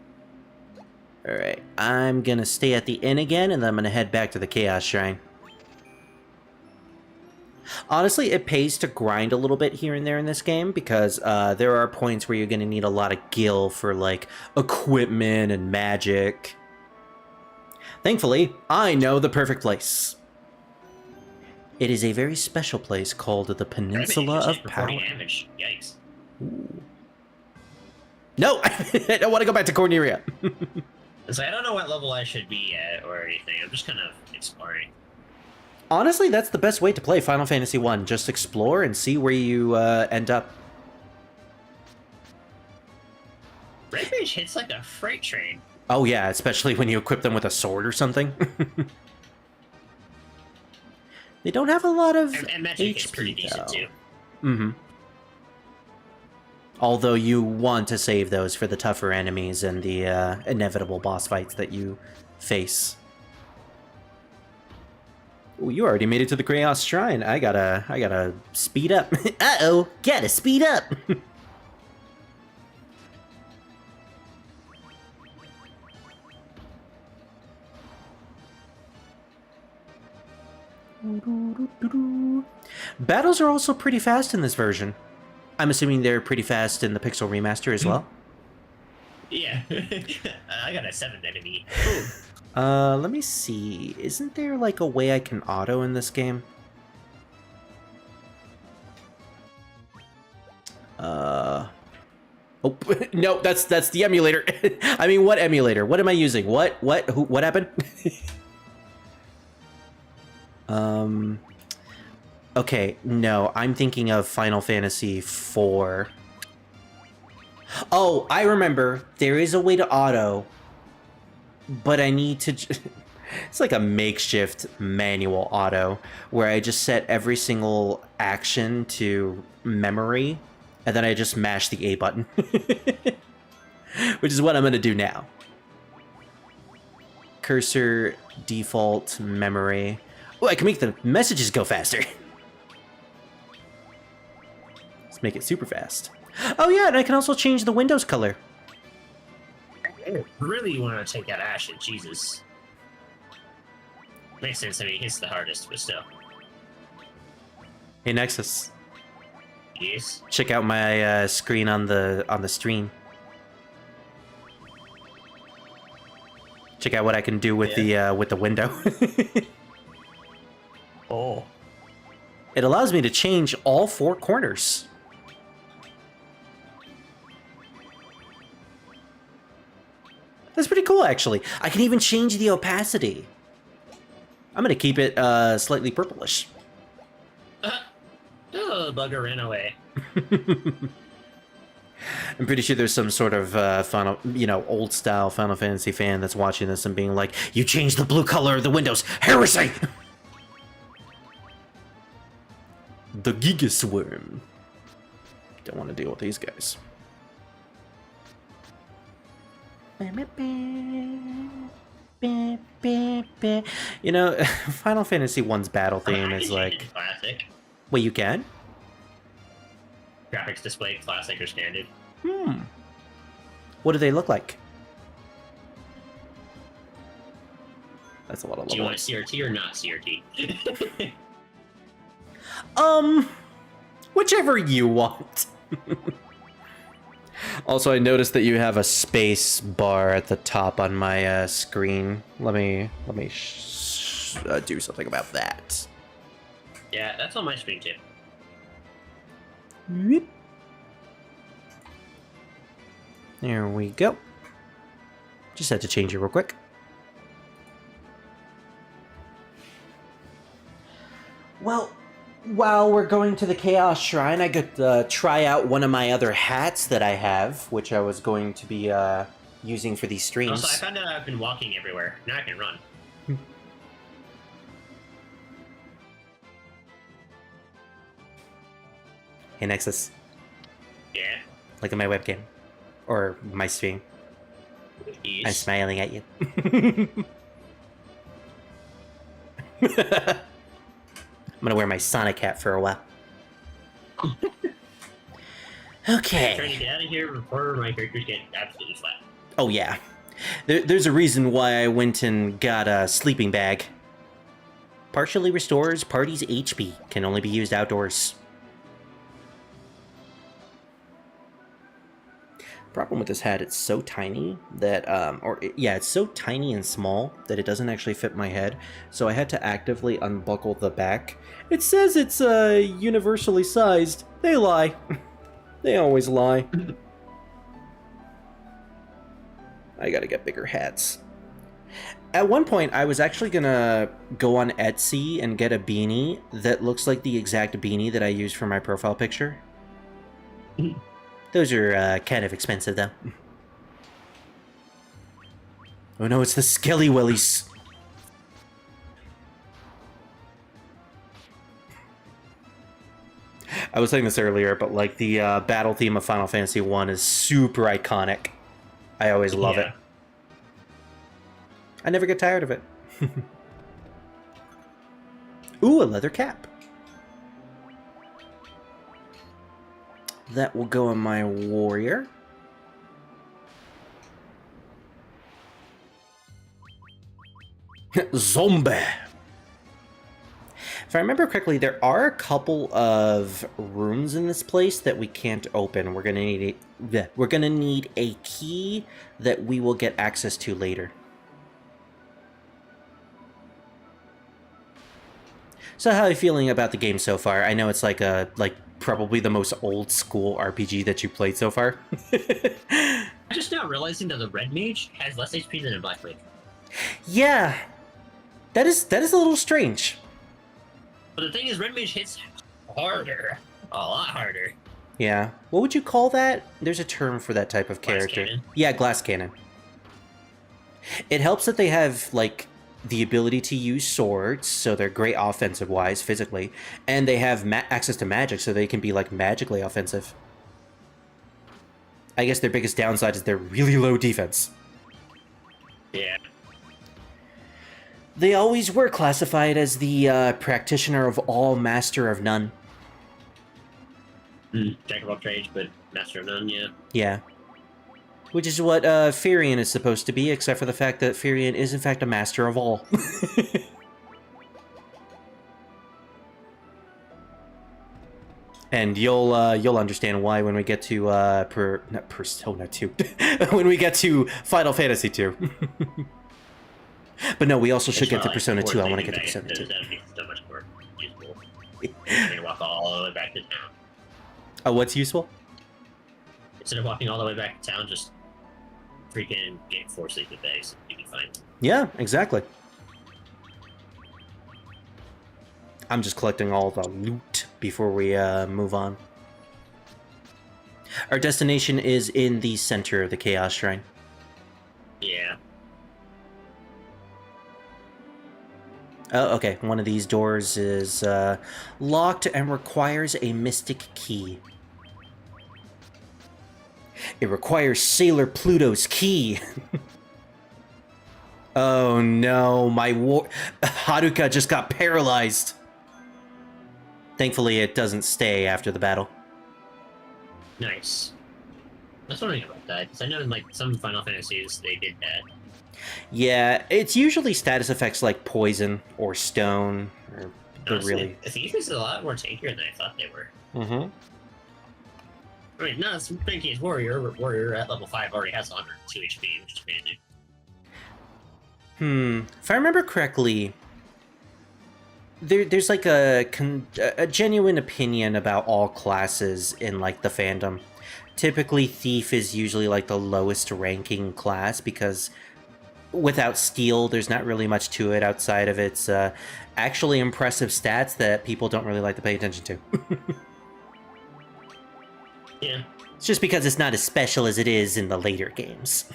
All right, I'm gonna stay at the inn again, and then I'm gonna head back to the Chaos Shrine. Honestly, it pays to grind a little bit here and there in this game because there are points where you're gonna need a lot of gil for like equipment and magic. Thankfully, I know the perfect place. It is a very special place called the Peninsula of Power. Damage. Yikes. Ooh. No, I don't want to go back to Corneria. It's like, I don't know what level I should be at or anything. I'm just kind of exploring. Honestly, that's the best way to play Final Fantasy 1. Just explore and see where you end up. Red Mage hits like a freight train. Oh yeah, especially when you equip them with a sword or something. They don't have a lot of and magic is pretty HP, decent though. too. Mm-hmm. Although you want to save those for the tougher enemies and the inevitable boss fights that you face. Ooh, you already made it to the Chaos Shrine. I gotta speed up. Uh-oh, gotta speed up. Battles are also pretty fast in this version. I'm assuming they're pretty fast in the Pixel Remaster as well. Yeah. I got a 7 enemy. Let me see. Isn't there like a way I can auto in this game? Oh, no, that's the emulator. I mean, what emulator? What am I using? What happened? Okay, no, I'm thinking of Final Fantasy IV. Oh, I remember. There is a way to auto, but I need to... It's like a makeshift manual auto, where I just set every single action to memory, and then I just mash the A button. Which is what I'm going to do now. Cursor, default, memory... Oh, I can make the messages go faster. Let's make it super fast. Oh yeah, and I can also change the Windows color. I really want to take out Ashen, Jesus. Makes sense, I mean, he's the hardest, but still. Hey Nexus, Yes? check out my screen on the stream. Check out what I can do with the window. Oh. It allows me to change all 4 corners. That's pretty cool, actually. I can even change the opacity. I'm gonna keep it slightly purplish. Oh, bugger ran away. I'm pretty sure there's some sort of old style Final Fantasy fan that's watching this and being like, "You changed the blue color of the windows, heresy!" The Gigas Worm. Don't want to deal with these guys. You know, Final Fantasy 1's battle theme is like... Classic. Wait, you can? Graphics display, classic or standard. What do they look like? That's a lot of Do you want levels. a CRT or not CRT? Whichever you want. Also, I noticed that you have a space bar at the top on my screen. Let me do something about that. Yeah, that's on my screen too. Whoop. There we go. Just had to change it real quick. Well, while we're going to the Chaos Shrine, I could try out one of my other hats that I have, which I was going to be using for these streams. Also, I found out I've been walking everywhere. Now I can run. Hey, Nexus. Yeah. Look at my webcam. Or my stream. I'm Yes. smiling at you. I'm gonna wear my Sonic hat for a while. Trying Okay. to get out of here before my characters get absolutely flat. Oh, yeah. There's a reason why I went and got a sleeping bag. Partially restores party's HP. Can only be used outdoors. Problem with this hat, it's so tiny that, it's so tiny and small that it doesn't actually fit my head. So I had to actively unbuckle the back. It says it's universally sized. They lie. They always lie. I gotta get bigger hats. At one point, I was actually gonna go on Etsy and get a beanie that looks like the exact beanie that I used for my profile picture. Those are kind of expensive, though. Oh no, it's the Skelly Willies. I was saying this earlier, but like the battle theme of Final Fantasy 1 is super iconic. I always love it. I never get tired of it. Ooh, a leather cap. That will go on my warrior. Zombie. If I remember correctly, there are a couple of rooms in this place that we can't open. We're gonna need a key that we will get access to later. So how are you feeling about the game so far? I know it's like probably the most old school RPG that you played so far. I'm just now realizing that the red mage has less HP than a black mage. Yeah, that is a little strange. But the thing is, red mage hits harder, a lot harder. Yeah, what would you call that? There's a term for that type of character. Glass cannon. Yeah, glass cannon. It helps that they have like the ability to use swords, so they're great offensive-wise, physically, and they have access to magic, so they can be like magically offensive. I guess their biggest downside is they're really low defense. Yeah. They always were classified as the practitioner of all, master of none. Jack of all trades, but master of none, yeah. Yeah. Which is what Firion is supposed to be, except for the fact that Firion is in fact a master of all. And you'll understand why when we get to Persona 2. When we get to Final Fantasy 2. But no, we also should get to Persona 2. I want to get to Persona 2. That'd be so much more useful. I'm gonna walk all the way back to town. Oh, what's useful? Instead of walking all the way back to town, just freaking get 4 sleeping bags. You'd be fine. Yeah, exactly. I'm just collecting all the loot before we move on. Our destination is in the center of the Chaos Shrine. Yeah. Oh, okay. One of these doors is locked and requires a mystic key. It requires Sailor Pluto's key. Oh no, my Haruka just got paralyzed. Thankfully, it doesn't stay after the battle. Nice. I was wondering about that, because I know in like some Final Fantasies they did that. Yeah, it's usually status effects like poison or stone, or Honestly, really. I think it's a lot more tankier than I thought they were. Mm-hmm. I mean, no, it's thinking is Warrior. Warrior at level 5 already has 102 HP, which is amazing. If I remember correctly, there's like a genuine opinion about all classes in like the fandom. Typically, Thief is usually like the lowest ranking class because without steel, there's not really much to it outside of its actually impressive stats that people don't really like to pay attention to. Yeah. It's just because it's not as special as it is in the later games.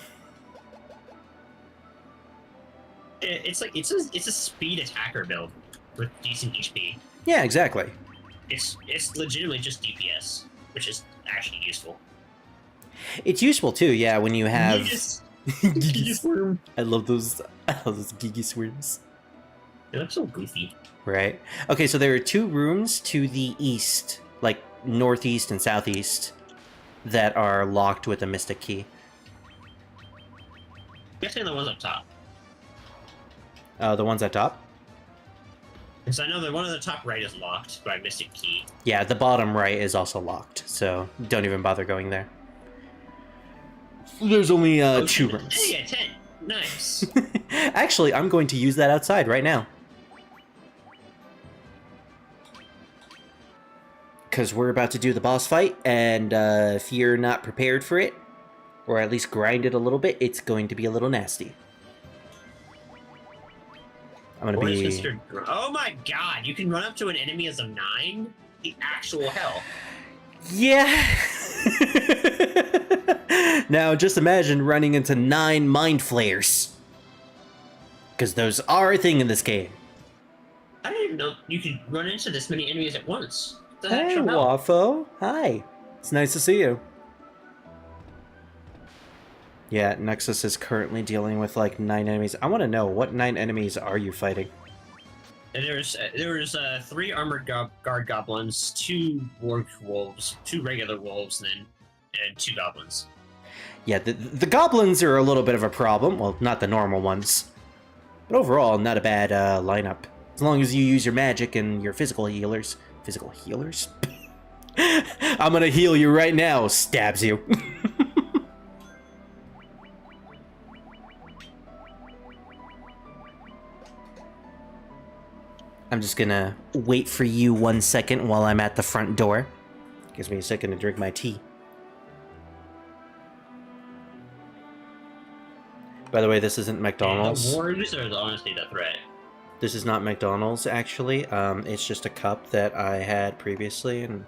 It's like it's a speed attacker build with decent HP. Yeah, exactly. It's legitimately just DPS, which is actually useful. It's useful too, yeah, when you have Gigi Swarm. I love those Gigi Swarms. They look so goofy. Right. Okay, so there are 2 rooms to the east, like northeast and southeast that are locked with a mystic key. Guessing the ones up top. The ones at top? Because I know that one of the top right is locked by Mystic Key. Yeah, the bottom right is also locked, so don't even bother going there. There's only 2 rooms. Hey, yeah, 10. Nice. Actually, I'm going to use that outside right now. Because we're about to do the boss fight, and if you're not prepared for it, or at least grind it a little bit, it's going to be a little nasty. I'm gonna What be... is Mr. Oh my god, you can run up to an enemy as a 9? The actual hell. Yeah! Now, just imagine running into 9 mind flayers. Because those are a thing in this game. I didn't even know you could run into this many enemies at once. What the Hey, actual hell? Waffo. Hi. It's nice to see you. Yeah, Nexus is currently dealing with like 9 enemies. I want to know, what 9 enemies are you fighting? And there was 3 armored guard goblins, 2 warg wolves, 2 regular wolves, and 2 goblins. Yeah, the goblins are a little bit of a problem. Well, not the normal ones. But overall, not a bad lineup. As long as you use your magic and your physical healers. Physical healers? I'm gonna heal you right now, stabs you. I'm just gonna wait for you 1 second while I'm at the front door. Gives me a second to drink my tea. By the way, this isn't McDonald's. The wargs are honestly the threat. This is not McDonald's, actually. It's just a cup that I had previously, and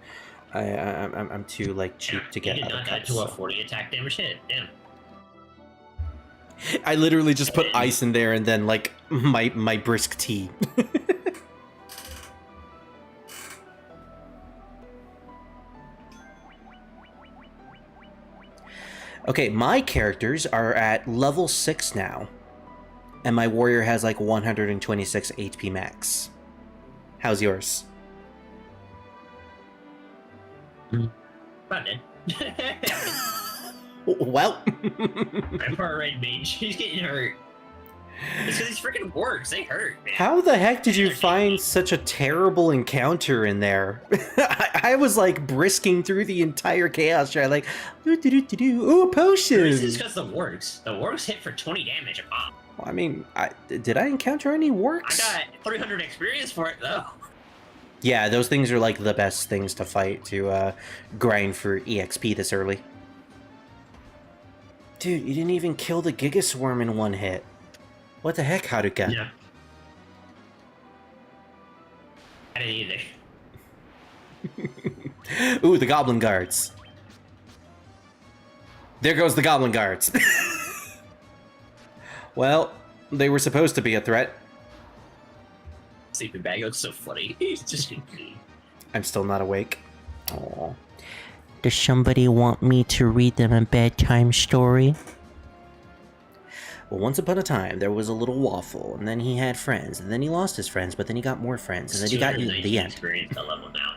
I'm too like cheap to get You did other not die cups. to a So. 40 attack damage hit. Damn. I literally just put ice in there and then like my brisk tea. Okay, my characters are at level 6 now. And my warrior has like 126 HP max. How's yours? About dead. Well... I'm far right mage. He's getting hurt. It's because these freaking wargs. They hurt, man. How the heck did you find such a terrible encounter in there? I was like brisking through the entire chaos trying like, ooh, potion! This is because the wargs. The wargs hit for 20 damage a pop. Well, I mean, did I encounter any works? I got 300 experience for it, though. Yeah, those things are like the best things to fight to grind for EXP this early. Dude, you didn't even kill the Gigaswarm in 1 hit. What the heck, Haruka? Yeah. I didn't either. Ooh, the Goblin Guards. There goes the Goblin Guards. Well, they were supposed to be a threat. Sleeping bag looks so funny. He's just... I'm still not awake. Aww. Does somebody want me to read them a bedtime story? Well, once upon a time, there was a little waffle, and then he had friends, and then he lost his friends, but then he got more friends, and then he got eaten at the end. Experience to level now.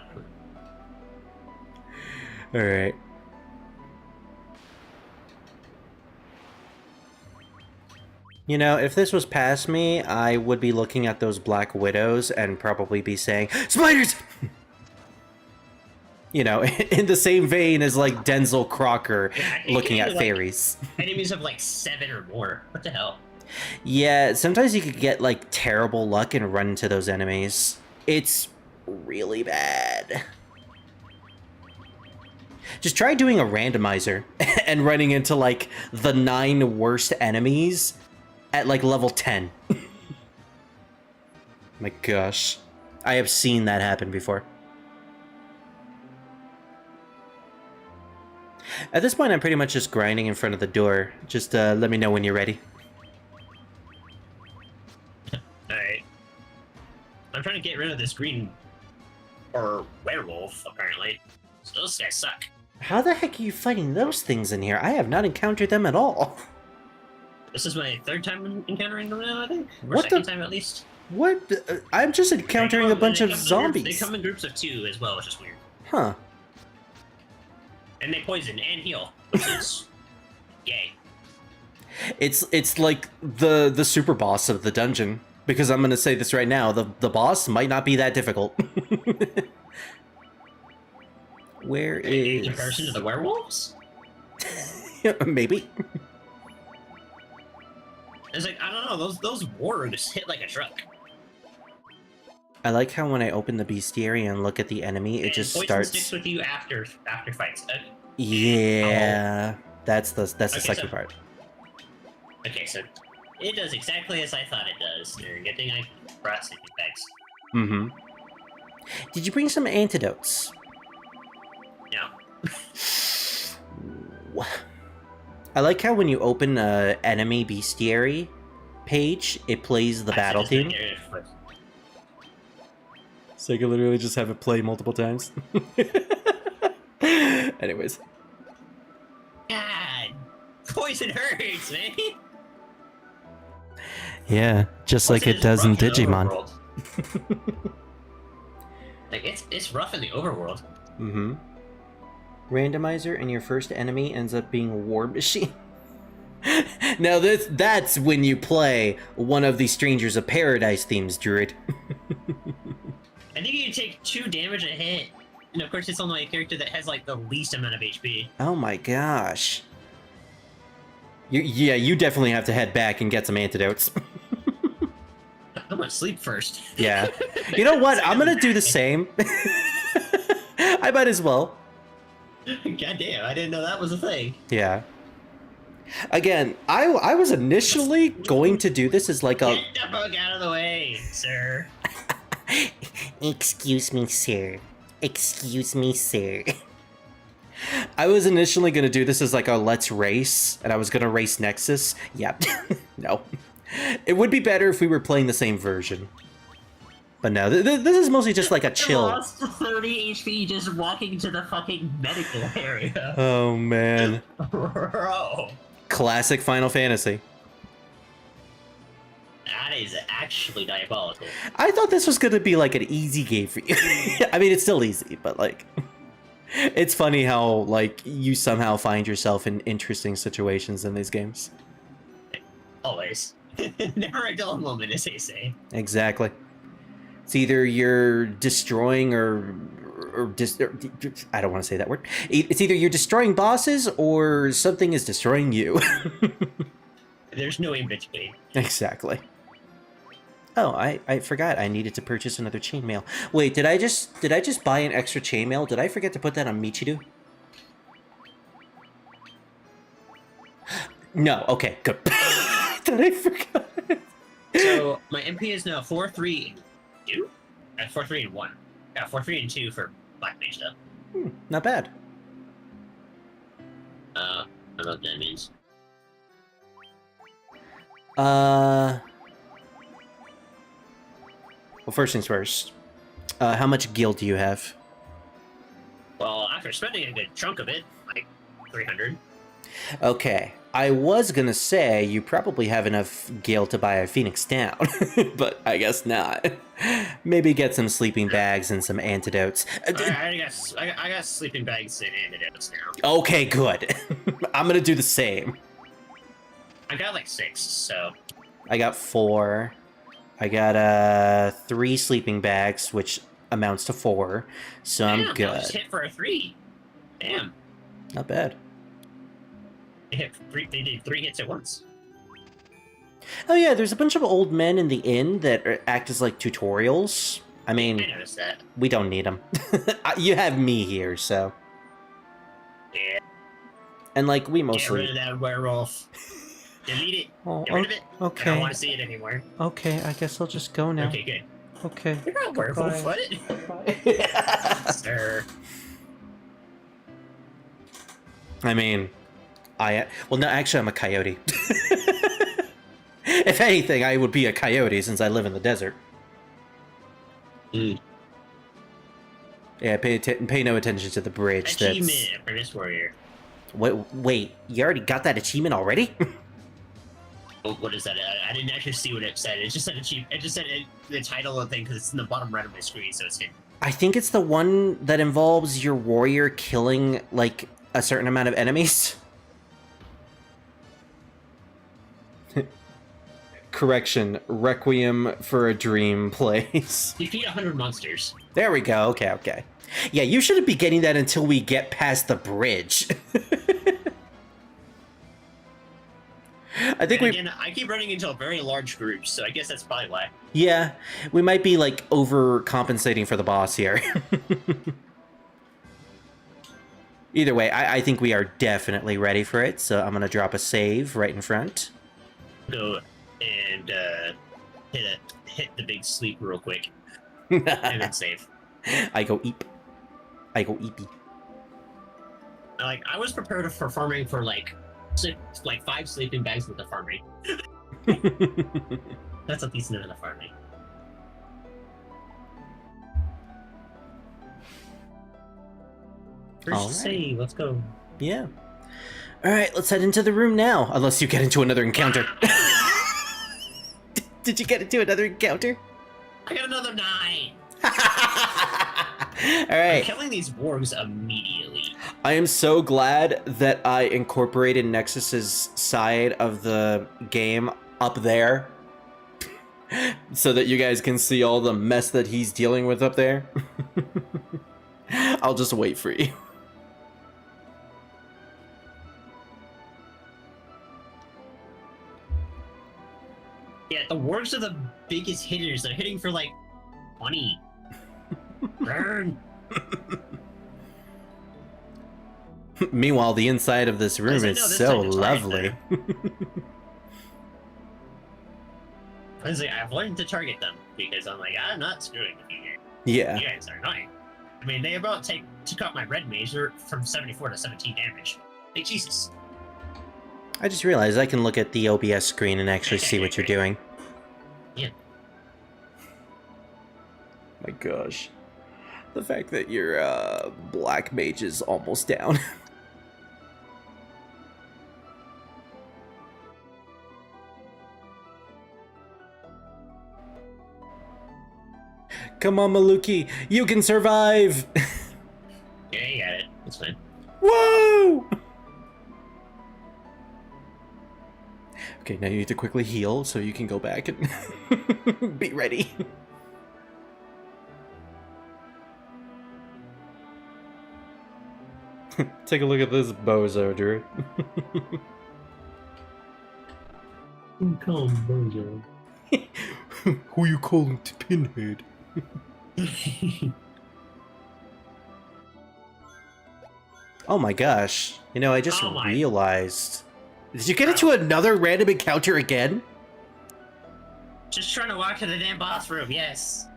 Alright. You know, if this was past me, I would be looking at those Black Widows and probably be saying, Spiders! You know, in the same vein as, like, Denzel Crocker looking at fairies. Enemies of, like, 7 or more. What the hell? Yeah, sometimes you could get, like, terrible luck and run into those enemies. It's really bad. Just try doing a randomizer and running into, like, the 9 worst enemies at, like, level 10. My gosh. I have seen that happen before. At this point, I'm pretty much just grinding in front of the door. Just let me know when you're ready. Alright. I'm trying to get rid of this green... or werewolf, apparently. So those guys suck. How the heck are you fighting those things in here? I have not encountered them at all. This is my 3rd time encountering them now, I think. Or What second the- time, at least. What? I'm just encountering a bunch of They zombies. come in groups of 2 as well, which is weird. Huh. And they poison and heal, which is yay. It's like the super boss of the dungeon. Because I'm gonna say this right now, the boss might not be that difficult. Where In is... comparison to the werewolves? Maybe. It's like, I don't know, those wargs hit like a truck. I like how when I open the bestiary and look at the enemy, it And just poison starts... sticks with you after fights. Yeah, that's the Okay, sucky so- part. Okay, so it does exactly as I thought it does. Good thing I brought sleeping bags. Mm-hmm. Did you bring some antidotes? No. I like how when you open a enemy bestiary page, it plays the battle theme. So I can literally just have it play multiple times. Anyways. God, poison hurts, man. Yeah, just like Poison it is does in rough the Digimon. overworld. Like it's rough in the overworld. Mm-hmm. Randomizer and your first enemy ends up being a war machine. Now that's when you play one of the Strangers of Paradise themes, Druid. I think you can take 2 damage a hit. And of course it's only a character that has like the least amount of HP. Oh my gosh. You definitely have to head back and get some antidotes. I'm gonna sleep first. Yeah. You know what? I'm gonna do the same. I might as well. God damn, I didn't know that was a thing. Yeah. Again, I was initially going to do this as like a... Get the fuck out of the way, sir. Excuse me, sir. Excuse me, sir. I was initially going to do this as like a let's race, and I was going to race Nexus. Yep. No. It would be better if we were playing the same version. But no, this is mostly just like a chill. I lost 30 HP just walking to the fucking medical area. Oh, man. Bro. Classic Final Fantasy. That is actually diabolical. I thought this was going to be like an easy game for you. I mean, it's still easy, but like... It's funny how, like, you somehow find yourself in interesting situations in these games. Always. Never a dull moment, as they say. Exactly. It's either you're destroying or I don't want to say that word. It's either you're destroying bosses or something is destroying you. There's no in between. Exactly. Oh, I forgot I needed to purchase another chainmail. Wait, did I just buy an extra chainmail? Did I forget to put that on Michiru? No, okay, good. Did I forget? So my MP is now 4-3-2? 4-3-1. Yeah, 4-3-2 for Black Mage though. Not bad. I don't know what that means. Well, first things first. How much gil do you have? Well, after spending a good chunk of it, like 300. Okay, I was gonna say you probably have enough gil to buy a Phoenix Down, but I guess not. Maybe get some sleeping bags and some antidotes. I got sleeping bags and antidotes now. Okay, good. I'm gonna do the same. I got like 6, so... I got 4. I got 3 sleeping bags, which amounts to 4, so Damn, I'm I good. just hit for a 3. Damn. Not bad. They did 3 hits at once. Oh yeah, there's a bunch of old men in the inn that act as like tutorials. I mean, I noticed that. we don't need them. You have me here, so. Yeah. And like, we Get mostly... rid of that werewolf. Delete it. Oh, Get rid of it. I don't okay. want to see it anymore. Okay, I guess I'll just go now. Okay, good. Okay. You're not a werewolf, what? Bye. Sir. I mean, well, no, actually, I'm a coyote. If anything, I would be a coyote since I live in the desert. Mm. Yeah, pay no attention to the bridge. Achievement, Apprentice Warrior. Wait, you already got that achievement already? What is that? I didn't actually see what it said. It just said achievement. It just said the title of the thing because it's in the bottom right of my screen, so it's hidden. I think it's the one that involves your warrior killing, like, a certain amount of enemies. Correction, Requiem for a Dream plays. Defeat 100 monsters. There we go. Okay, okay. Yeah, you shouldn't be getting that until we get past the bridge. I think Again, I keep running into a very large group, so I guess that's probably why. Yeah, we might be like overcompensating for the boss here. Either way, I think we are definitely ready for it, so I'm gonna drop a save right in front. Go and hit the big sleep real quick, and then save. I go eep. I go eepy. Like, I was prepared for farming for like 5 sleeping bags with the farming. That's a decent amount of farming. First save, let's go. Yeah. Alright, let's head into the room now. Unless you get into another encounter. Did you get into another encounter? I got another 9! Alright. I'm killing these wargs immediately. I am so glad that I incorporated Nexus's side of the game up there. So that you guys can see all the mess that he's dealing with up there. I'll just wait for you. Yeah, the wargs are the biggest hitters. They're hitting for like 20. Burn! Meanwhile, the inside of this room is so lovely. Honestly, I've learned to target them because I'm like, I'm not screwing with you here. Yeah. You guys are annoying. I mean, they about took out my red major from 74 to 17 damage. Hey, Jesus. I just realized I can look at the OBS screen and actually see what you're doing. Yeah. My gosh. The fact that your black mage is almost down. Come on, Maluki, you can survive! Yeah, you got it. That's fine. Whoa! Okay, now you need to quickly heal so you can go back and be ready. Take a look at this bozo, Drew. Come, bozo. Who you calling to Pinhead? Oh my gosh. You know, I just realized... Did you get into another random encounter again? Just trying to walk to the damn boss room, yes.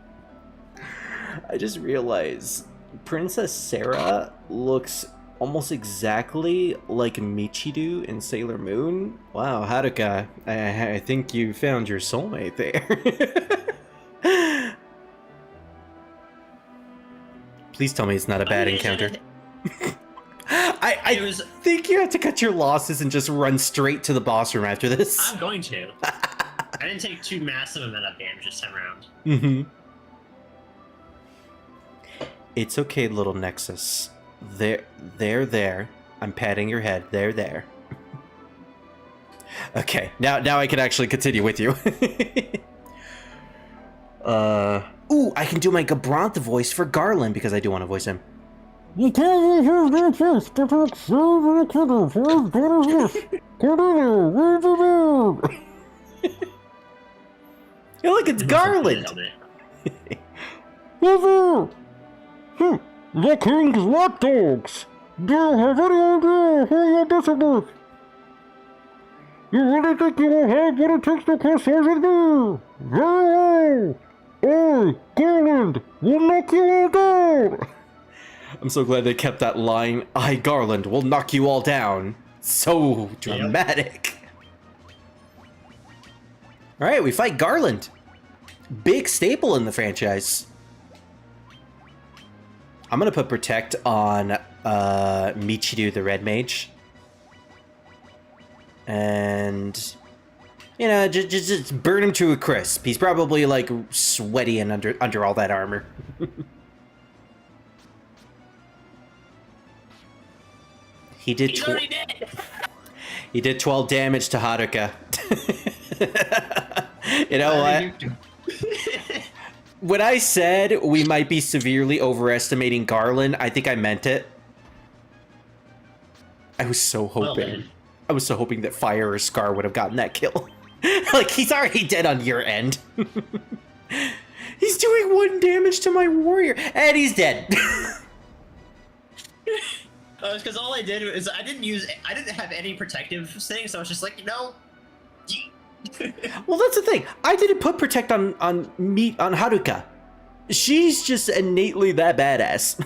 I just realized Princess Sarah looks almost exactly like Michiru in Sailor Moon. Wow, Haruka, I think you found your soulmate there. Please tell me it's not a bad encounter. I think you have to cut your losses and just run straight to the boss room after this. I'm going to. I didn't take too massive amount of damage this time around. Mm-hmm. It's okay, little Nexus. There. I'm patting your head. There. Okay, now I can actually continue with you. Ooh, I can do my Gabrantha voice for Garland because I do want to voice him. You look, it's Garland. The king's lapdogs! Do you have any idea who you're messing with? You really think you will have what it takes to cross over me? Very well! I, Garland, will knock you all down! I'm so glad they kept that line, I, Garland, will knock you all down. So dramatic. Alright, we fight Garland. Big staple in the franchise. I'm gonna put Protect on Michiru the Red Mage. And, you know, just burn him to a crisp. He's probably, like, sweaty and under all that armor. He did. He's already dead. He did 12 damage to Haruka. You know what? When I said we might be severely overestimating Garland, I think I meant it. I was so hoping. I was so hoping that Fire or Scar would have gotten that kill. Like, he's already dead on your end. He's doing 1 damage to my warrior, and he's dead. It's because all I did was I didn't have any protective thing, so I was just like, Well, that's the thing. I didn't put protect on Haruka. She's just innately that badass.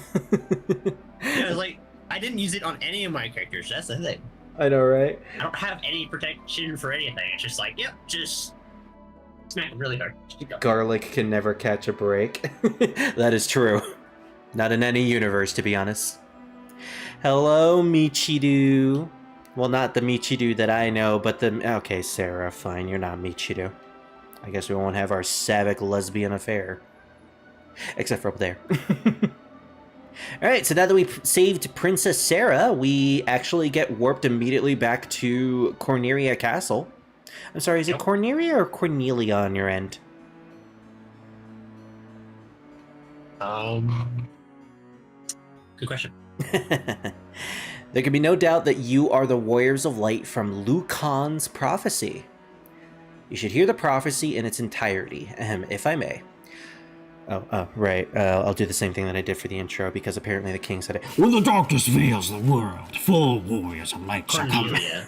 Yeah, like I didn't use it on any of my characters. That's the thing. I know, right? I don't have any protection for anything. It's just like, yep, just smack it really hard. Garlic can never catch a break. That is true. Not in any universe, to be honest. Hello, Michiru. Well, not the Michiru that I know, but the... Okay, Sarah, fine. You're not Michiru. I guess we won't have our Savic lesbian affair. Except for up there. Alright, so now that we've saved Princess Sarah, we actually get warped immediately back to Corneria Castle. I'm sorry, is it Corneria or Cornelia on your end? Good question. There can be no doubt that you are the Warriors of Light from Lucan's prophecy. You should hear the prophecy in its entirety, if I may. Oh, right. I'll do the same thing that I did for the intro, because apparently the king said it. When the darkness veils the world, 4 warriors of light shall come. Cornelia.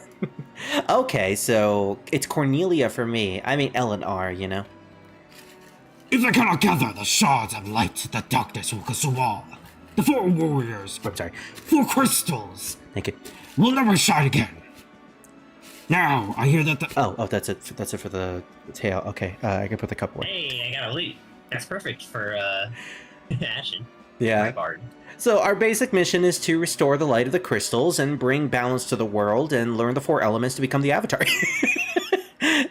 Okay, so it's Cornelia for me. I mean Eleanor, you know. If they cannot gather the shards of light, the darkness will consume all. The 4 warriors, I'm sorry. 4 crystals, Thank you. will never shine again. Now, I hear that the... Oh, that's it. That's it for the tail. Okay, I can put the cup away. Hey, I got a lead. That's perfect for Ashen. Yeah. My bard. So our basic mission is to restore the light of the crystals and bring balance to the world and learn the 4 elements to become the Avatar.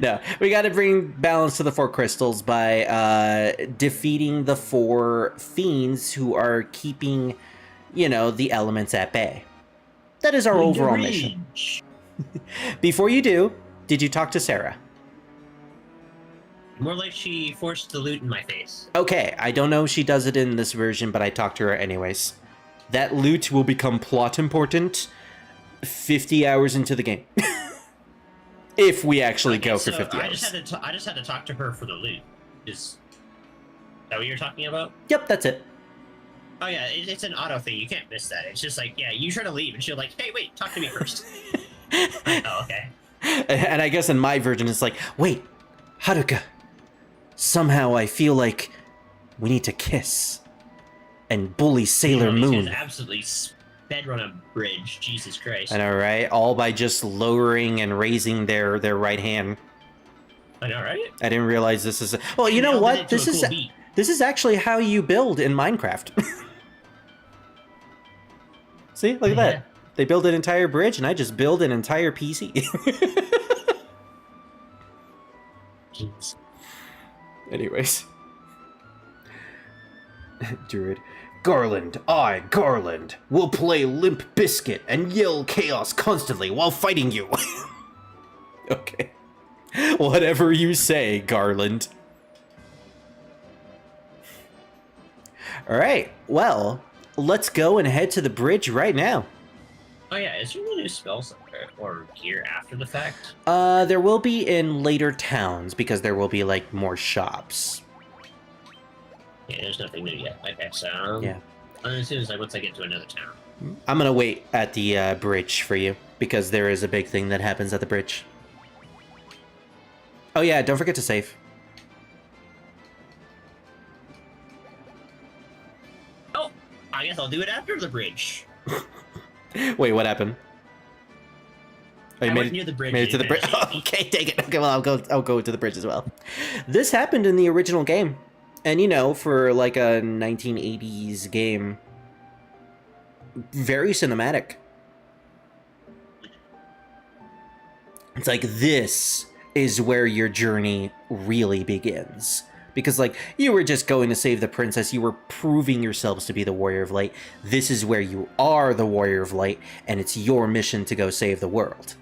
No, we got to bring balance to the 4 crystals by defeating the 4 fiends who are keeping, you know, the elements at bay. That is our overall mission. Before you do, did you talk to Sarah? More like she forced the loot in my face. Okay, I don't know if she does it in this version, but I talked to her anyways. That loot will become plot important 50 hours into the game. If we actually go for 50 hours. I just had to talk to her for the loot. Is that what you're talking about? Yep, that's it. Oh yeah, it's an auto thing. You can't miss that. It's just like, yeah, you try to leave, and she'll like, hey, wait, talk to me first. Oh, okay. And I guess in my version, it's like, wait, Haruka. Somehow I feel like we need to kiss and bully Sailor Moon. Absolutely sped run a bridge. Jesus Christ. I know, right? All by just lowering and raising their right hand. I know, right? I didn't realize this is. Well, you know what? This is actually how you build in Minecraft. See, look at that. They build an entire bridge, and I just build an entire PC. Jeez. Anyways. Druid. Garland, Garland, will play Limp Biscuit and yell chaos constantly while fighting you. Okay. Whatever you say, Garland. Alright, well, let's go and head to the bridge right now. Oh yeah, is there any new spells or gear after the fact? There will be in later towns, because there will be, like, more shops. Yeah, there's nothing new yet. Okay, so... Yeah. As soon as once I get to another town. I'm gonna wait at the bridge for you, because there is a big thing that happens at the bridge. Oh yeah, don't forget to save. Oh, I guess I'll do it after the bridge. Wait, what happened? Oh, I went near the bridge. Made it to the bridge. Okay, take it. Okay, well, I'll go to the bridge as well. This happened in the original game. And, you know, for like a 1980s game, very cinematic. It's like, this is where your journey really begins. Because, like, you were just going to save the princess, you were proving yourselves to be the Warrior of Light. This is where you are the Warrior of Light, and it's your mission to go save the world.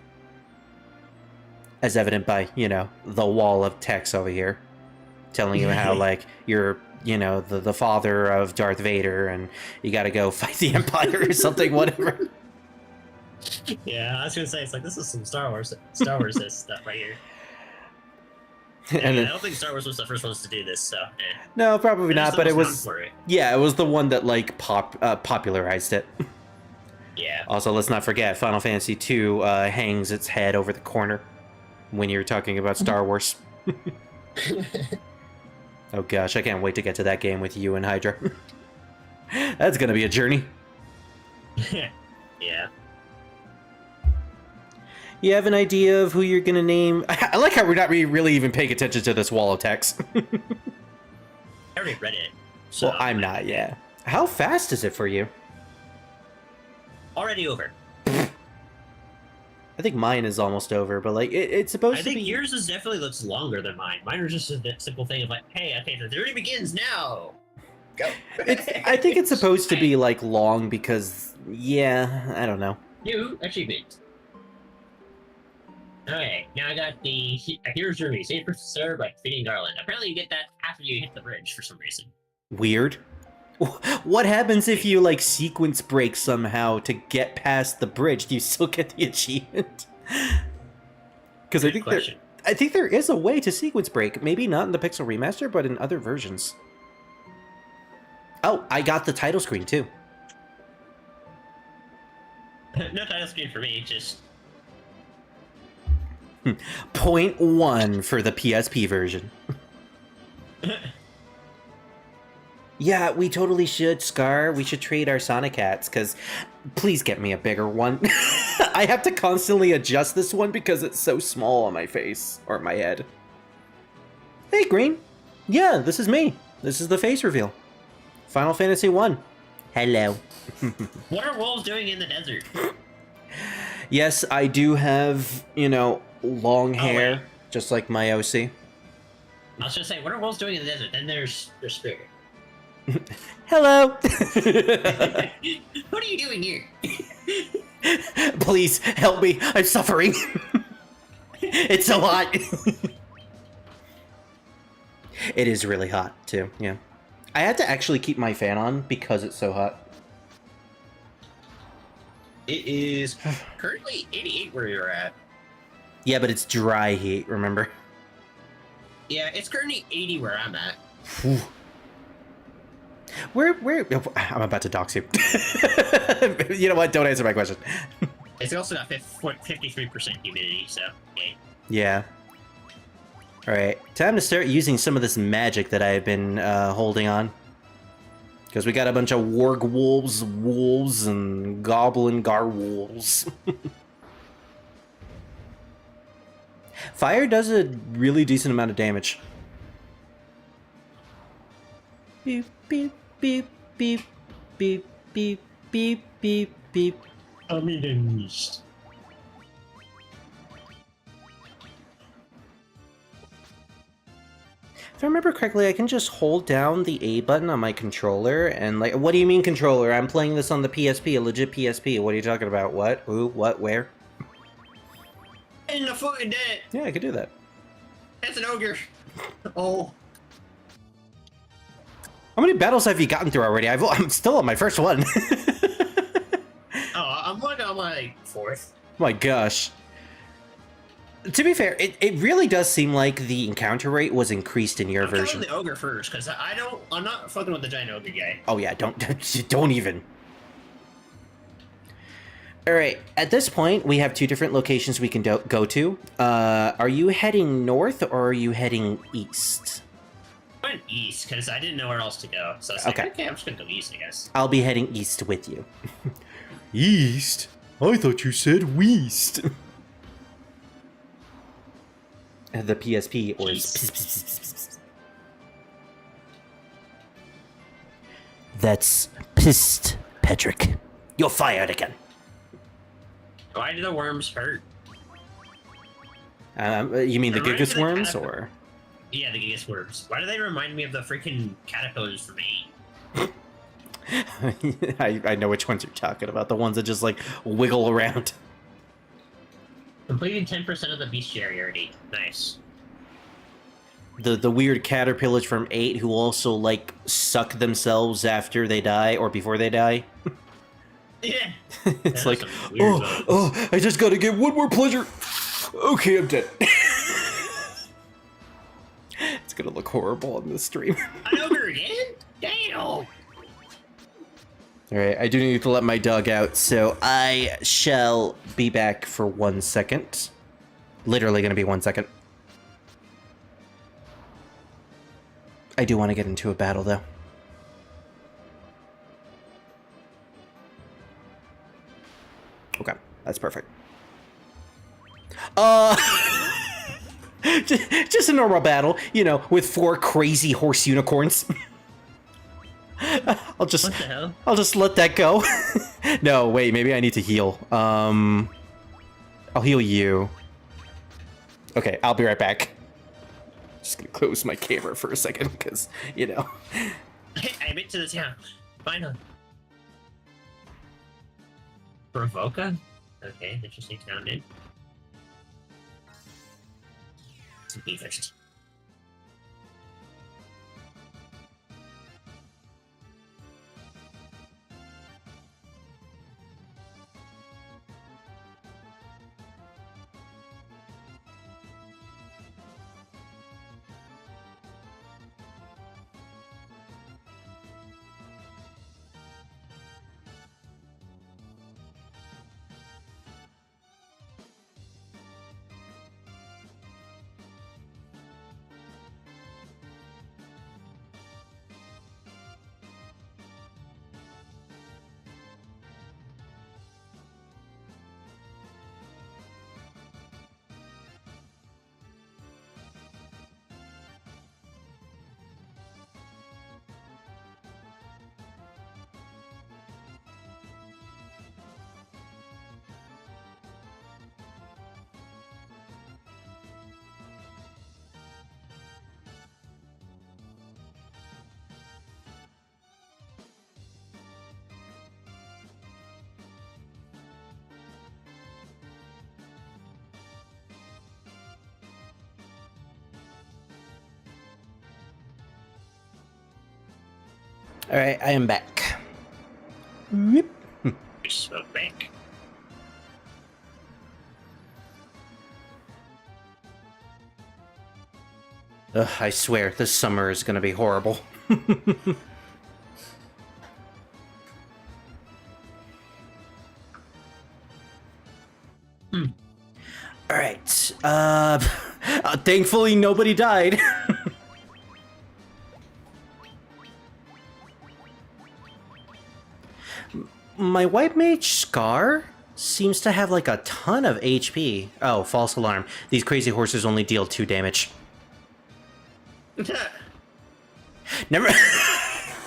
As evident by, you know, the wall of text over here. Telling you how, like, you're, you know, the father of Darth Vader, and you gotta go fight the Empire or something, whatever. Yeah, I was gonna say, it's like, this is some Star Wars stuff right here. And then, I don't think Star Wars was the first ones to do this, so. no, probably not, but it was. For it. Yeah, it was the one that like popularized it. Yeah. Also, let's not forget, Final Fantasy II hangs its head over the corner when you're talking about Star Wars. Oh gosh, I can't wait to get to that game with you and Hydra. That's gonna be a journey. Yeah. You have an idea of who you're gonna name? I like how we're not really even paying attention to this wall of text. I already read it. So Well, I'm not, yeah. How fast is it for you? already over. I think mine is almost over, but like it's supposed I to be. think yours is definitely looks longer than mine. Mine was just a simple thing of like, hey, okay, the journey begins now. Go. I think it's supposed to be like long because, yeah, I don't know. New achievement. Okay, now I got the hero's journey. Save for Sir by defeating Garland. Apparently, you get that after you hit the bridge for some reason. Weird. What happens if you like sequence break somehow to get past the bridge? Do you still get the achievement? Because I think there is a way to sequence break. Maybe not in the Pixel Remaster, but in other versions. Oh, I got the title screen too. No title screen for me, just. Point 1 for the PSP version. Yeah, we totally should, Scar. We should trade our Sonic hats, because please get me a bigger one. I have to constantly adjust this one because it's so small on my face, or my head. Hey, Green. Yeah, this is me. This is the face reveal. Final Fantasy 1. Hello. What are wolves doing in the desert? Yes, I do have, you know, long hair, wait. just like my OC. I was just saying, what are wolves doing in the desert? Then there's spirit. Hello. What are you doing here? Please help me. I'm suffering. It's so hot. It is really hot too. Yeah. I had to actually keep my fan on because it's so hot. It is currently 88 where you're at. Yeah, but it's dry heat, remember? Yeah, it's currently 80 where I'm at. Whew. Where I'm about to dox you. You know what? Don't answer my question. It's also got 53% humidity, so okay. Yeah. Alright, time to start using some of this magic that I've been holding on. Because we got a bunch of warg wolves, and goblin garwolves. Fire does a really decent amount of damage. Beep, beep, beep, beep, beep, beep, beep, beep, beep. Amazed. If I remember correctly, I can just hold down the A button on my controller and like, what do you mean controller? I'm playing this on the PSP, a legit PSP. What are you talking about? What? Who? What? Where? In the fucking dead. Yeah, I could do that. That's an ogre. Oh. How many battles have you gotten through already? I'm still on my first one. I'm like on my fourth. My gosh. To be fair, it really does seem like the encounter rate was increased in your version. I'm killing the ogre first, because I'm not fucking with the giant ogre guy. Oh yeah, don't even. Alright, at this point, we have two different locations we can go to. Are you heading north, or are you heading east? I went east, because I didn't know where else to go. So I was Okay. like, okay, I'm just going to go east, I guess. I'll be heading east with you. East? I thought you said weast. The PSP, or... That's pissed, Patrick. You're fired again. Why do the worms hurt? You mean the It reminds Gigas me worms, kind of- or...? Yeah, the Gigas worms. Why do they remind me of the freaking caterpillars from 8? I know which ones you're talking about. The ones that just like wiggle around. Completing 10% of the bestiary already. Nice. The weird caterpillars from 8 who also like suck themselves after they die or before they die. Yeah. It's Those like, are some weird ones. I just gotta get one more pleasure. Okay, I'm dead. It's gonna look horrible on this stream. An ogre again? Damn! Alright, I do need to let my dog out, so I shall be back for 1 second. Literally gonna be 1 second. I do want to get into a battle, though. Okay, that's perfect. Just a normal battle, you know, with 4 crazy horse unicorns. I'll just What the hell? I'll just let that go. No, wait, maybe I need to heal. I'll heal you. Okay, I'll be right back. Just gonna close my camera for a second, because, you know. I admit to the town. Finally. Provoca? Okay, interesting town name. Some first. Alright, I am back. Whoop. Smoke bank. Ugh, I swear, this summer is gonna be horrible. Alright, thankfully nobody died. My white mage Scar seems to have like a ton of HP. Oh, false alarm. These crazy horses only deal 2 damage. Never.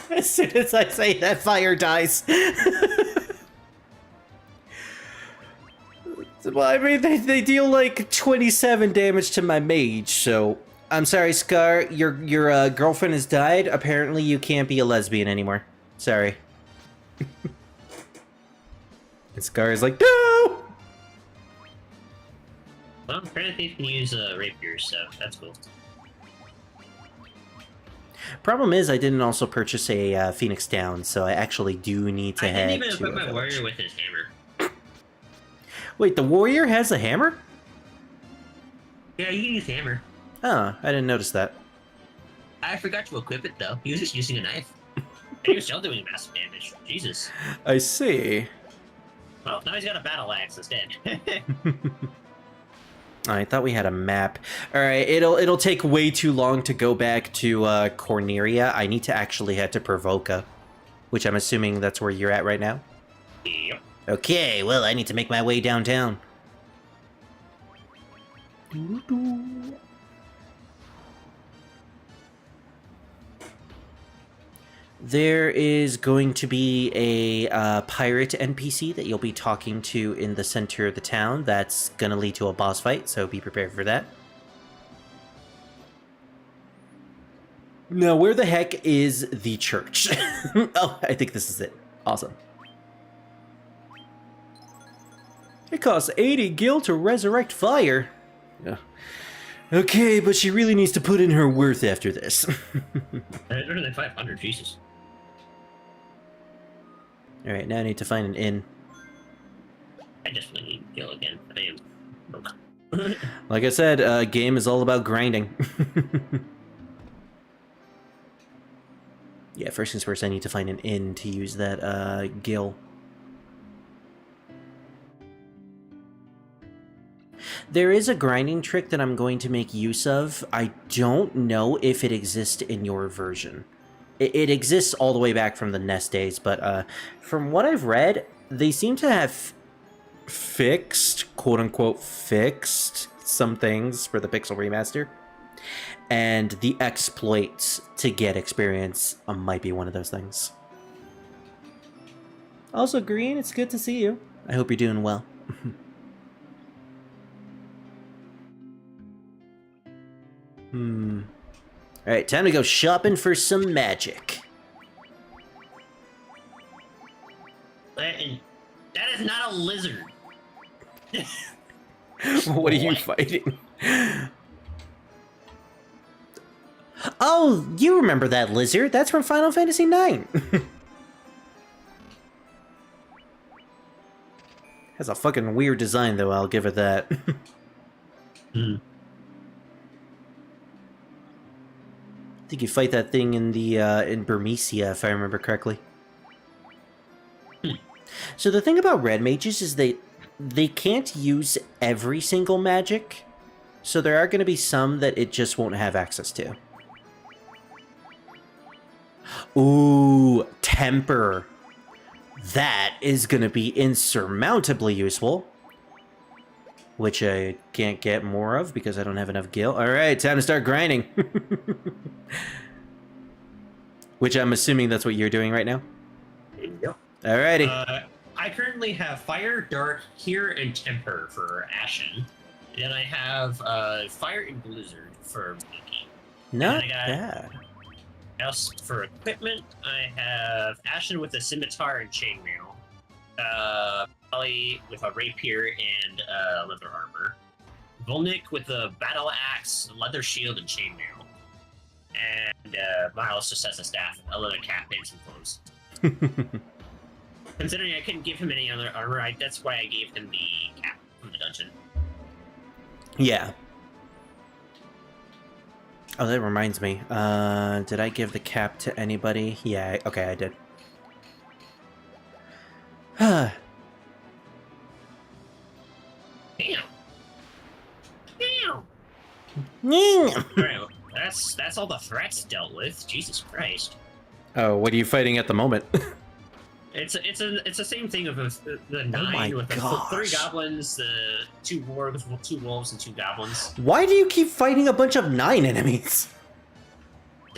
As soon as I say that, fire dies. Well, I mean, they deal like 27 damage to my mage, so I'm sorry, Scar. Your girlfriend has died. Apparently, you can't be a lesbian anymore. Sorry. And Scar is like, no! Well, apparently you can use rapiers, so that's cool. Problem is, I didn't also purchase a Phoenix Down, so I actually do need to I head didn't even to equip a my warrior village. with his hammer. Wait, the warrior has a hammer? Yeah, you can use hammer. Oh, I didn't notice that. I forgot to equip it though. He was just using a knife. And he was still doing massive damage. Jesus. I see. Well, now he's got a battle axe instead. I thought we had a map. All right, it'll take way too long to go back to Corneria. I need to actually head to Provoca, which I'm assuming that's where you're at right now. Yep. Okay, well, I need to make my way downtown. There is going to be a pirate NPC that you'll be talking to in the center of the town. That's going to lead to a boss fight, so be prepared for that. Now, where the heck is the church? Oh, I think this is it. Awesome. It costs 80 gil to resurrect fire. Yeah. Okay, but she really needs to put in her worth after this. Better than 500, Jesus. Alright, now I need to find an inn. I definitely need to kill again. I am broke. Like I said, game is all about grinding. Yeah, first things first, I need to find an inn to use that, gil. There is a grinding trick that I'm going to make use of. I don't know if it exists in your version. It exists all the way back from the NES days, but from what I've read, they seem to have fixed, quote-unquote fixed, some things for the Pixel Remaster. And the exploits to get experience might be one of those things. Also, Green, it's good to see you. I hope you're doing well. Alright, time to go shopping for some magic. That is not a lizard. What are you fighting? Oh, you remember that lizard? That's from Final Fantasy IX. Has a fucking weird design, though, I'll give it that. Hmm. I think you fight that thing in the in Burmecia, if I remember correctly. So the thing about red mages is they can't use every single magic, so there are going to be some that it just won't have access to. Ooh, temper. That is going to be insurmountably useful. Which I can't get more of because I don't have enough gil. Alright, time to start grinding. Which I'm assuming that's what you're doing right now? Yep. Alrighty. I currently have Fire, Dark, Cure, and Temper for Ashen. And then I have Fire and Blizzard for Mickey. Not I got- bad. Else for equipment, I have Ashen with a Scimitar and Chainmail. Polly with a Rapier and leather armor. Volnik with a Battle Axe, Leather Shield, and Chainmail. And Miles just has a staff, a leather cap, and some clothes. Considering I couldn't give him any other armor, that's why I gave him the cap from the dungeon. Yeah. Oh, that reminds me. Did I give the cap to anybody? Yeah, okay, I did. Damn. Damn. Alright, that's all the threats dealt with. Jesus Christ. Oh, what are you fighting at the moment? It's the same thing of the my 9 with the 3 gosh. goblins, the 2 wargs, 2 wolves, and 2 goblins. Why do you keep fighting a bunch of 9 enemies?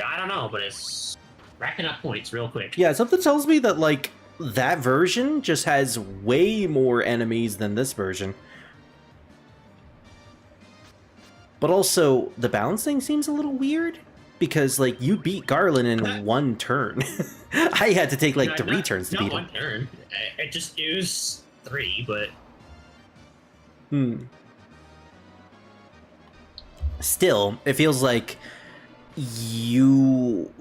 I don't know, but it's racking up points real quick. Yeah, something tells me that, like, that version just has way more enemies than this version. But also, the balancing seems a little weird. Because, like, you beat Garland in 1 turn. I had to take, like, 3 turns to beat him. Not 1 turn. It was 3, but... Still, it feels like you're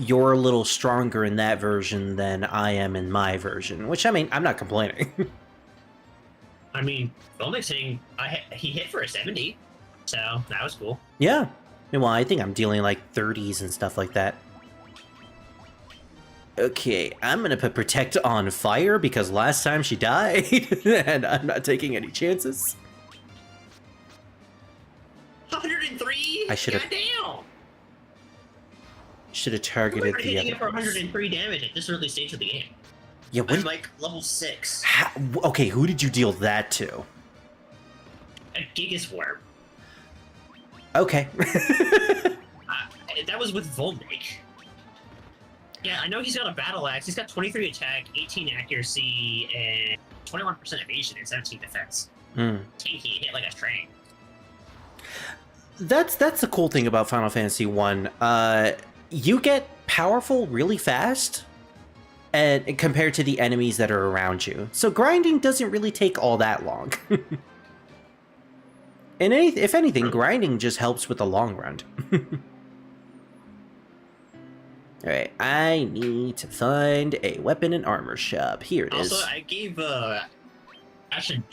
a little stronger in that version than I am in my version. Which, I mean, I'm not complaining. I mean, Volnik's hitting... he hit for a 70, so that was cool. Yeah. Well, I think I'm dealing like 30s and stuff like that. Okay, I'm gonna put Protect on Fire because last time she died, and I'm not taking any chances. 103? I should've- Goddamn! Should have targeted We're the hitting it for other ones. 103 damage at this early stage of the game. Yeah, I'm what? like level 6. Okay, who did you deal that to? A Gigaswarp. Okay. That was with Volnik. Yeah, I know he's got a battle axe. He's got 23 attack, 18 accuracy, and 21% evasion and 17 defense. Tanky, hit like a train. That's the cool thing about Final Fantasy 1. you get powerful really fast and compared to the enemies that are around you. So grinding doesn't really take all that long. And if anything, grinding just helps with the long run. Alright, I need to find a weapon and armor shop. Here it is. Also, I gave Ashen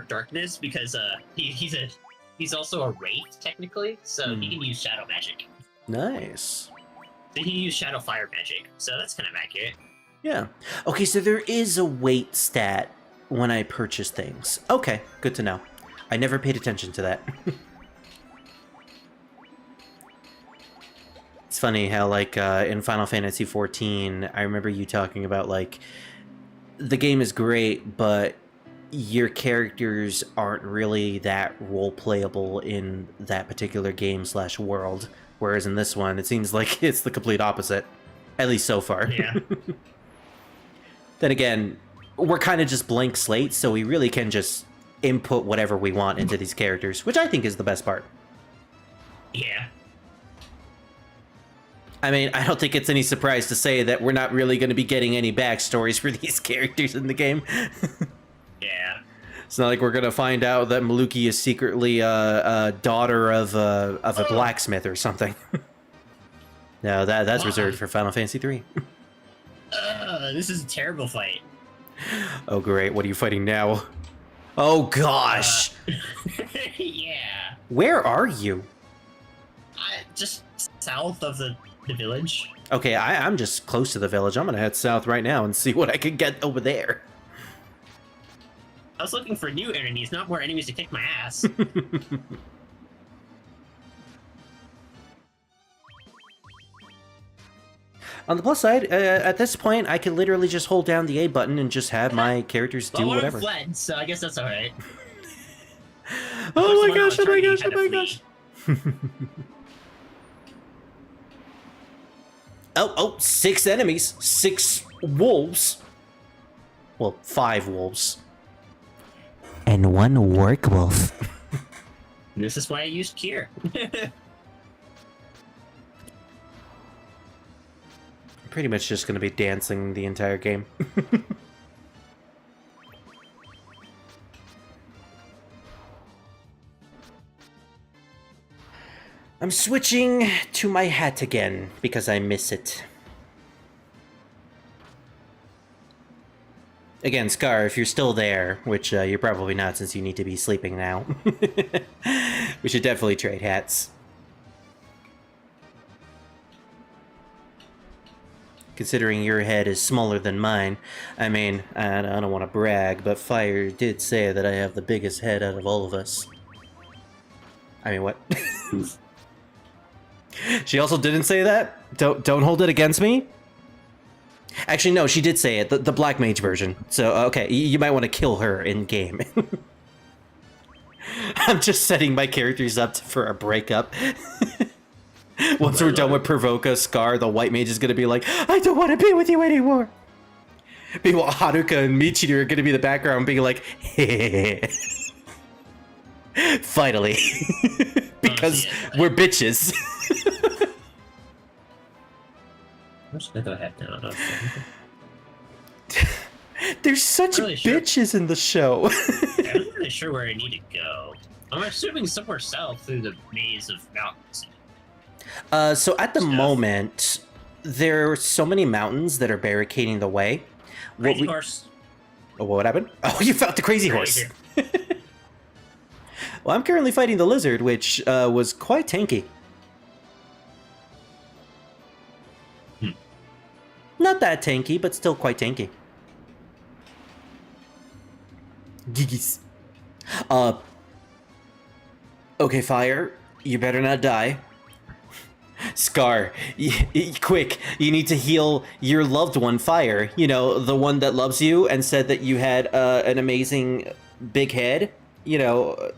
darkness because he's also a wraith technically, so he can use shadow magic. Nice. So he can use shadow fire magic, so that's kind of accurate. Yeah. Okay, so there is a weight stat when I purchase things. Okay, good to know. I never paid attention to that. It's funny how, like, in Final Fantasy XIV, I remember you talking about, like, the game is great, but your characters aren't really that role-playable in that particular game/world. Whereas in this one, it seems like it's the complete opposite. At least so far. Yeah. Then again, we're kind of just blank slates, so we really can just input whatever we want into these characters, which I think is the best part. Yeah. I mean, I don't think it's any surprise to say that we're not really going to be getting any backstories for these characters in the game. Yeah. It's not like we're going to find out that Maluki is secretly a daughter of a blacksmith or something. No, that's reserved for Final Fantasy III. This is a terrible fight. Oh, great. What are you fighting now? Oh, gosh. Yeah. Where are you? Just south of the village. Okay, I'm just close to the village. I'm going to head south right now and see what I can get over there. I was looking for new enemies, not more enemies to kick my ass. On the plus side, at this point, I can literally just hold down the A button and just have my characters do whatever. Fled, so I guess that's alright. Oh my gosh, oh my gosh, oh my gosh. Oh, 6 enemies. 6 wolves. Well, 5 wolves. And 1 work wolf. This is why I used Cure. Pretty much just going to be dancing the entire game. I'm switching to my hat again because I miss it. Again, Scar, if you're still there, which you're probably not since you need to be sleeping now, we should definitely trade hats. Considering your head is smaller than mine, I mean, I don't want to brag, but Fire did say that I have the biggest head out of all of us. I mean, what? She also didn't say that? Don't hold it against me? Actually, no, she did say it, the Black Mage version. So, okay, you might want to kill her in-game. I'm just setting my characters up for a breakup. Once we're done with Provoka, Scar, the White Mage is going to be like, I don't want to be with you anymore. Meanwhile, Haruka and Michiru are going to be in the background being like, hey. Finally. Because we're bitches. I'm just gonna go ahead now. There's such really bitches in the show. I'm not really sure where I need to go. I'm assuming somewhere south through the maze of mountains. So at the moment, there are so many mountains that are barricading the way. Crazy horse. Oh, what happened? Oh, you found the crazy horse. Well, I'm currently fighting the lizard, which was quite tanky. Not that tanky, but still quite tanky. Giggies. Okay, Fire, you better not die. Scar, quick, you need to heal your loved one, Fire. You know, the one that loves you and said that you had an amazing big head. You know,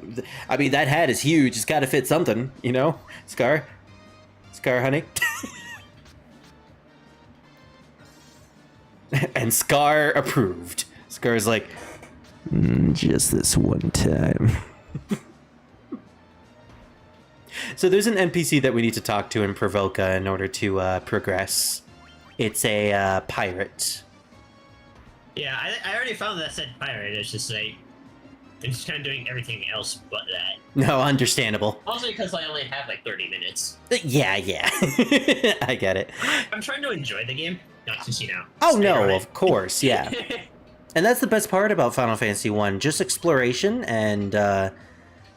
I mean, that hat is huge. It's got to fit something, you know? Scar, honey. And Scar approved. Scar's like, just this one time. So there's an NPC that we need to talk to in Provoca in order to progress. It's a pirate. Yeah, I already found that said pirate. It's just like it's kind of doing everything else but that. No, understandable. Also because I only have like 30 minutes. Yeah. I get it. I'm trying to enjoy the game, not just Oh stay on no, it. of course, yeah. And that's the best part about Final Fantasy 1, just exploration and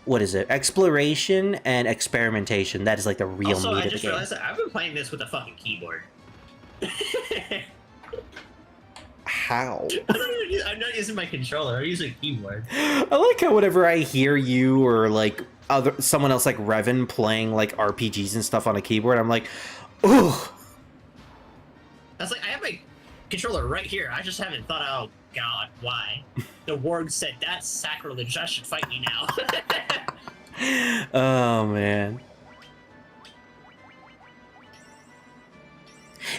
what is it? Exploration and experimentation. That is like the real Also, meat I of the just game. realized that I've been playing this with a fucking keyboard. How? I'm not using my controller. I'm using a keyboard. I like how whenever I hear you or like someone else like Revan playing like RPGs and stuff on a keyboard, I'm like, ooh. I was like, I have my controller right here. I just haven't thought, oh god, why? The warg said that's sacrilege. I should fight you now. Oh man.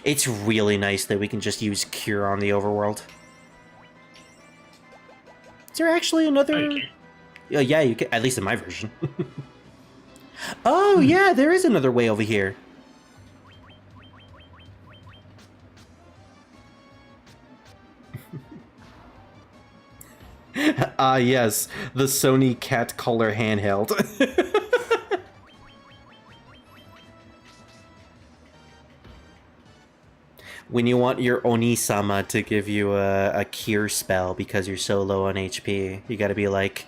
It's really nice that we can just use Cure on the overworld. Is there actually another... Okay. Yeah, you can, at least in my version. Oh, yeah, there is another way over here. Ah, yes, the Sony cat collar handheld. When you want your Oni-sama to give you a cure spell because you're so low on HP, you gotta be like,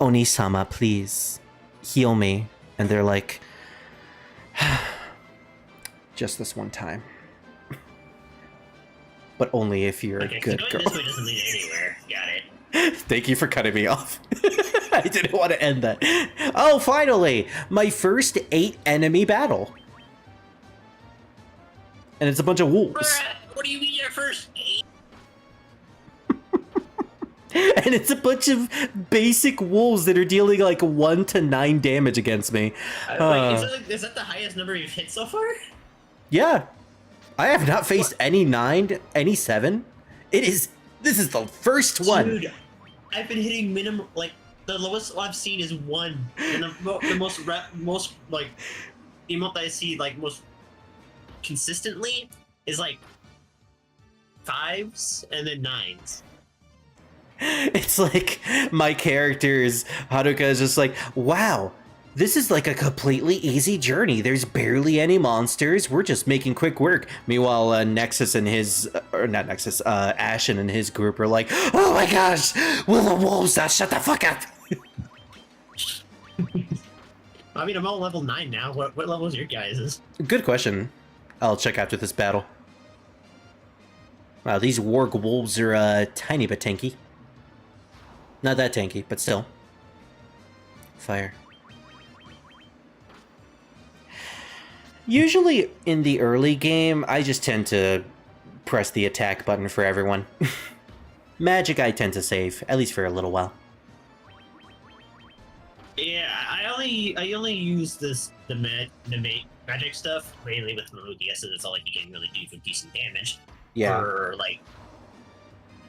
Oni-sama, please, heal me. And they're like, just this one time. But only if you're Okay, a good going girl. this way doesn't lead anywhere. Got it. Thank you for cutting me off. I didn't want to end that. Oh, finally! My first 8 enemy battle. And it's a bunch of wolves. Bruh, what do you mean your first 8? And it's a bunch of basic wolves that are dealing like 1 to 9 damage against me. Wait, is that the highest number you've hit so far? Yeah. I have not faced any 9, any 7. This is the first one. Dude, I've been hitting minimum, like, the lowest I've seen is 1. And the most like, the amount that I see, like, most consistently is, like, 5s and then 9s. It's like my character's Haruka is just like, wow, this is like a completely easy journey. There's barely any monsters. We're just making quick work. Meanwhile, Nexus and his, or not Nexus, Ashen and his group are like, oh my gosh, will the wolves not shut the fuck up? I mean, I'm all level 9 now. What level is your guys'? Good question. I'll check after this battle. Wow, these warg wolves are a tiny bit tanky. Not that tanky, but still. Fire. Usually in the early game, I just tend to press the attack button for everyone. Magic I tend to save, at least for a little while. Yeah, I only use the magic stuff mainly with Melodia, so that's all like you can really do for decent damage. Yeah. Or like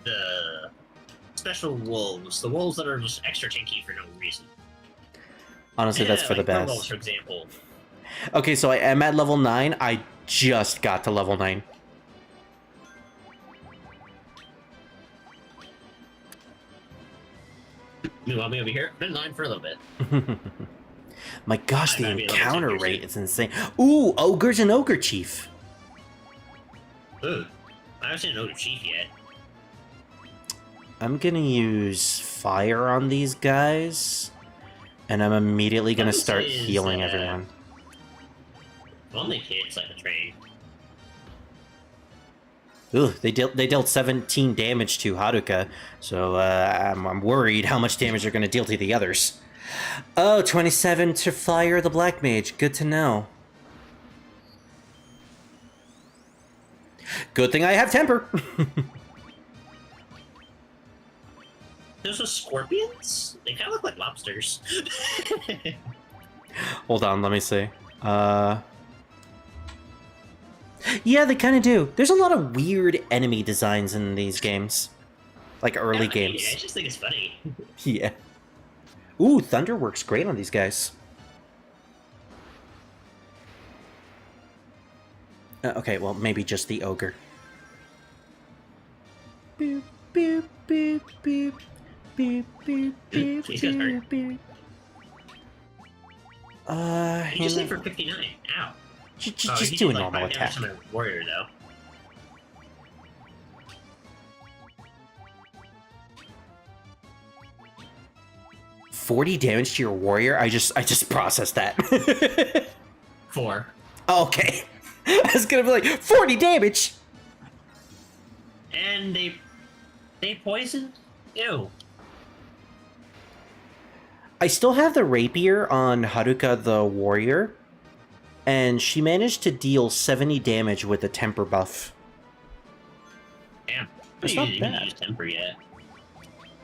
the special wolves, the wolves that are just extra tanky for no reason. Honestly, that's for the like best. wolves, for example. Okay, so I am at level 9. I just got to level 9. You want me over here? I've been 9 for a little bit. My gosh, I the might be able to encounter take rate yours. is insane. Ooh, Ogre's an Ogre Chief. Ooh, I haven't seen an Ogre Chief yet. I'm gonna use fire on these guys. And I'm immediately gonna What I would start say is healing that- everyone. One they hits like a train. Ooh, they dealt 17 damage to Haruka, so I'm worried how much damage they're going to deal to the others. Oh, 27 to fire the Black Mage. Good to know. Good thing I have temper. Those are scorpions? They kind of look like lobsters. Hold on, let me see. Yeah, they kind of do. There's a lot of weird enemy designs in these games. Like early games. I just think it's funny. Yeah. Ooh, Thunder works great on these guys. Okay, well, maybe just the ogre. Boop, boop, boop, boop. Boop, boop, boop, He's got hurt. boop, boop. He just hit for 59. Ow. Just he do a did, normal 5 damage attack. to my warrior, though. $40 damage to your warrior? I just processed that. 4. Okay. I was gonna be like, 40 damage! And they poisoned? Ew. I still have the rapier on Haruka the warrior, and she managed to deal 70 damage with the temper buff. Damn. It's I not haven't bad. used temper yet.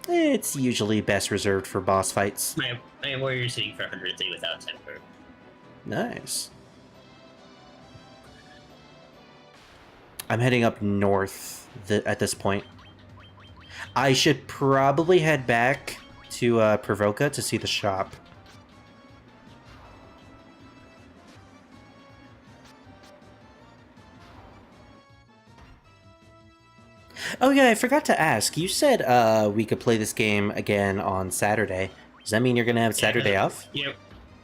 It's usually best reserved for boss fights. My warrior's hitting for 103 without temper. Nice. I'm heading up north at this point. I should probably head back to Provoca to see the shop. Oh yeah, I forgot to ask. You said we could play this game again on Saturday. Does that mean you're gonna have Saturday off? Yep.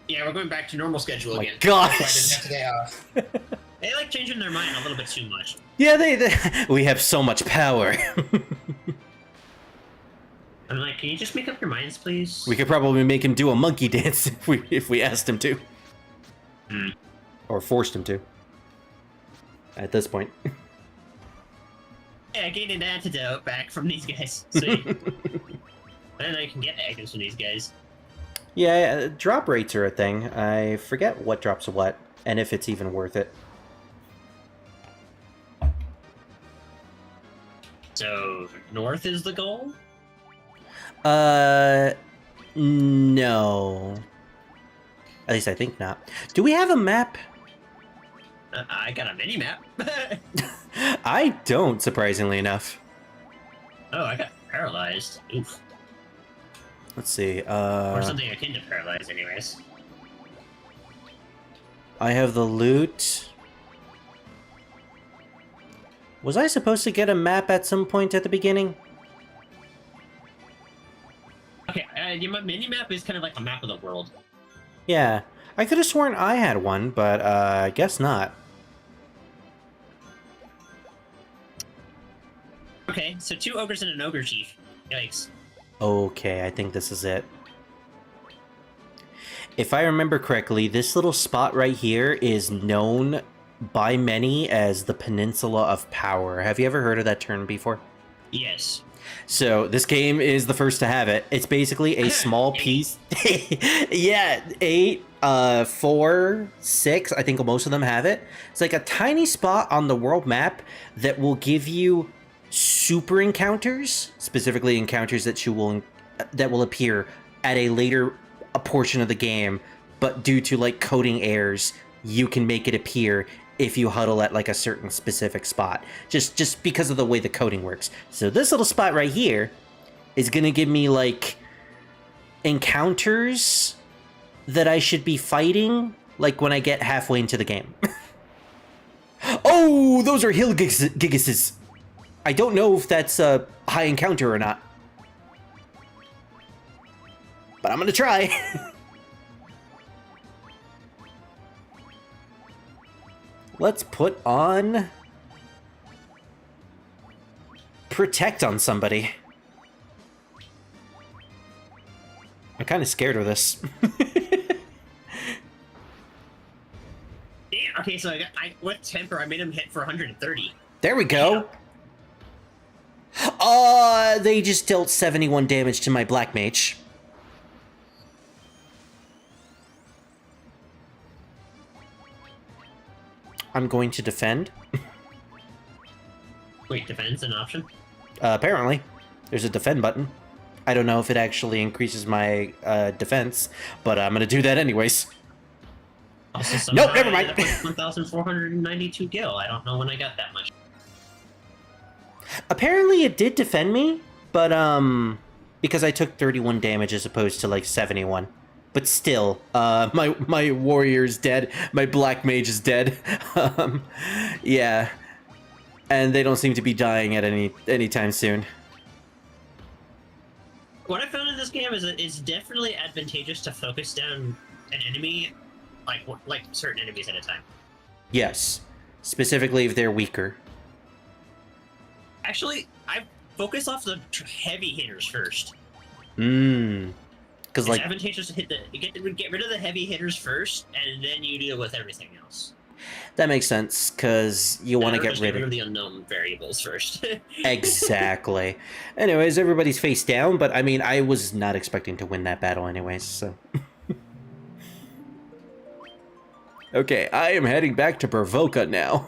Yeah, we're going back to normal schedule My again. gosh! That's why I didn't have today off. They like changing their mind a little bit too much. Yeah, we have so much power. I'm like, can you just make up your minds, please? We could probably make him do a monkey dance if we asked him to. Or forced him to. At this point. Yeah, I gained an antidote back from these guys. See? Then I can get items from these guys. Yeah, drop rates are a thing. I forget what drops what, and if it's even worth it. So, north is the goal? No. At least I think not. Do we have a map? I got a mini-map. I don't, surprisingly enough. Oh, I got paralyzed. Oof. Let's see, Or something akin to paralyzed, anyways. I have the loot. Was I supposed to get a map at some point at the beginning? Okay, my mini-map is kind of like a map of the world. Yeah, I could have sworn I had one, but I guess not. Okay, so 2 ogres and an ogre chief. Yikes. Okay, I think this is it. If I remember correctly, this little spot right here is known by many as the Peninsula of Power. Have you ever heard of that term before? Yes. So, this game is the first to have it. It's basically a small piece... yeah, 8, 4, 6, I think most of them have it. It's like a tiny spot on the world map that will give you super encounters, specifically encounters that will appear at a later portion of the game, but due to like coding errors, you can make it appear if you huddle at like a certain specific spot, just because of the way the coding works. So this little spot right here is gonna give me like encounters that I should be fighting like when I get halfway into the game. Oh, those are hill gigases. I don't know if that's a high encounter or not. But I'm gonna try. Let's put on... Protect on somebody. I'm kind of scared of this. Yeah, okay, so with temper, I made him hit for 130. There we go. They just dealt 71 damage to my black mage. I'm going to defend. Wait, defense an option? Apparently. There's a defend button. I don't know if it actually increases my defense, but I'm gonna do that anyways. Also, Nope, never mind. 1,492 gil. I don't know when I got that much. Apparently it did defend me, but because I took 31 damage as opposed to like 71. but still, my warrior's dead. My black mage is dead. Yeah, and they don't seem to be dying at anytime soon. What I found in this game is that it's definitely advantageous to focus down an enemy, like certain enemies at a time. Yes, specifically if they're weaker. Actually, I focus off the heavy hitters first. Because It's like advantageous to get rid of the heavy hitters first, and then you deal with everything else. that makes sense because you want to Or get just rid of the unknown variables first. exactly. Anyways, everybody's face down, but I mean, I was not expecting to win that battle anyways. So okay, I am heading back to Bravoka now.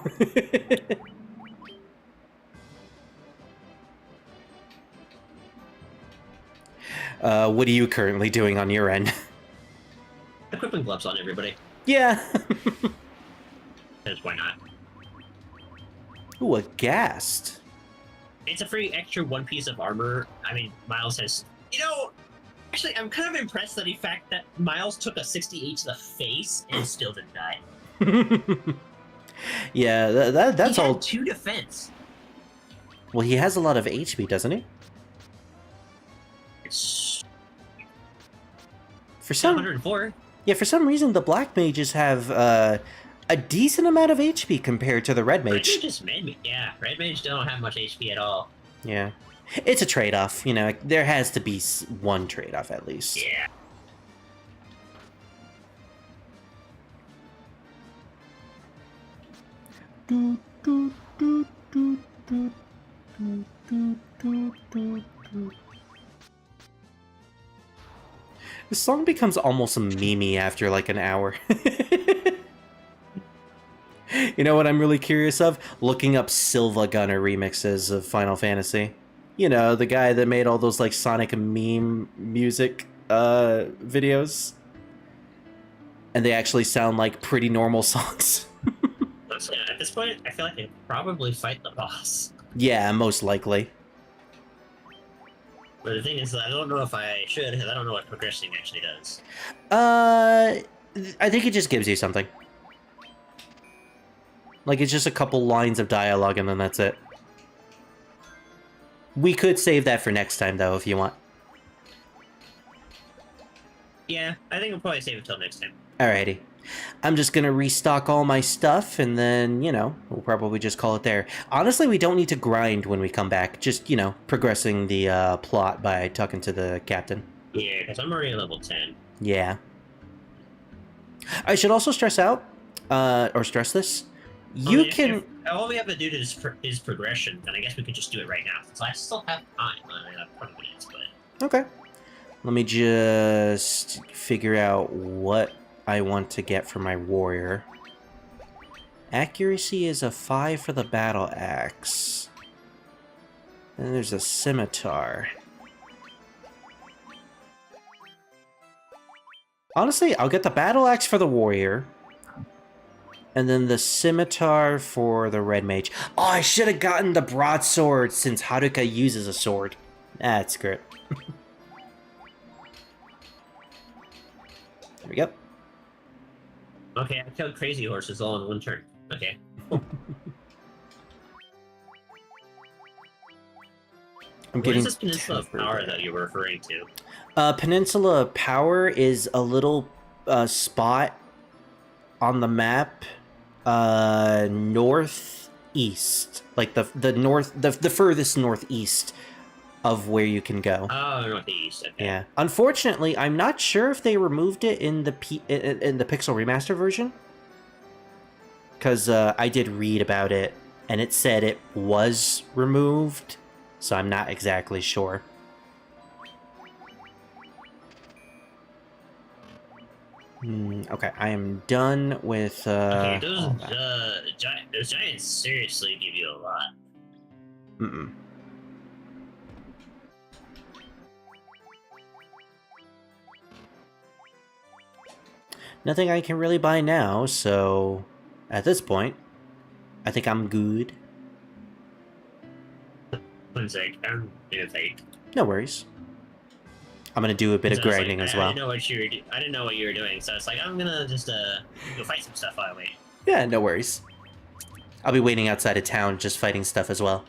What are you currently doing on your end? Equipping gloves on everybody. Yeah. Because why not? Ooh, a ghast. It's a free extra one piece of armor. I mean, Miles has... actually, I'm kind of impressed that the fact that Miles took a 68 to the face and still didn't die. Yeah, that's he all. had 2 defense. Well, he has a lot of HP, doesn't he? It's For some 104. Yeah, for some reason the black mages have a decent amount of HP compared to the red Red mage. Mage just made me. Yeah, Red Mage don't have much HP at all. Yeah, it's a trade-off. You know, there has to be one trade-off at least. Yeah. The song becomes almost a meme after like an hour. You know what I'm really curious of? Looking up Silva Gunner remixes of Final Fantasy. You know, the guy that made all those like Sonic meme music videos. And they actually sound like pretty normal songs. At this point, I feel like they probably fight the boss. Yeah, most likely. But the thing is, I don't know if I should, because I don't know what progressing actually does. I think it just gives you something. Like, it's just a couple lines of dialogue and then that's it. We could save that for next time, though, if you want. Yeah, I think we'll probably save it till next time. Alrighty. I'm just gonna restock all my stuff, and then, you know, we'll probably just call it there. Honestly, we don't need to grind when we come back. Just, you know, progressing the plot by talking to the captain. Yeah, because I'm already at level 10. Yeah. I should also stress out, or stress this. You can... If all we have to do is progression, then I guess we could just do it right now. So I still have time. I have 20 minutes, but... Okay. Let me just figure out what I want to get for my warrior. Accuracy is a 5 for the battle axe. And there's a scimitar. Honestly, I'll get the battle axe for the warrior. And then the scimitar for the red mage. Oh, I should have gotten the broadsword since Haruka uses a sword. That's great. There we go. Okay, I killed crazy horses all in one turn. Okay. Cool. I'm What getting is this peninsula of power tempered. that you were referring to? Peninsula of Power is a little spot on the map northeast, like the furthest northeast of where you can go. Oh, northeast. Okay. Yeah. Unfortunately, I'm not sure if they removed it in the Pixel Remaster version, because I did read about it and it said it was removed, so I'm not exactly sure. Okay, I am done with Okay, all that. those giants seriously give you a lot. Mm-mm. Nothing I can really buy now, so at this point, I think I'm good. One sec, I'm gonna take. No worries. I'm gonna do a bit of So I was grinding like, as I well. didn't know what I didn't know what you were doing, so it's like I'm gonna just go fight some stuff while I wait. Yeah, no worries. I'll be waiting outside of town, just fighting stuff as well.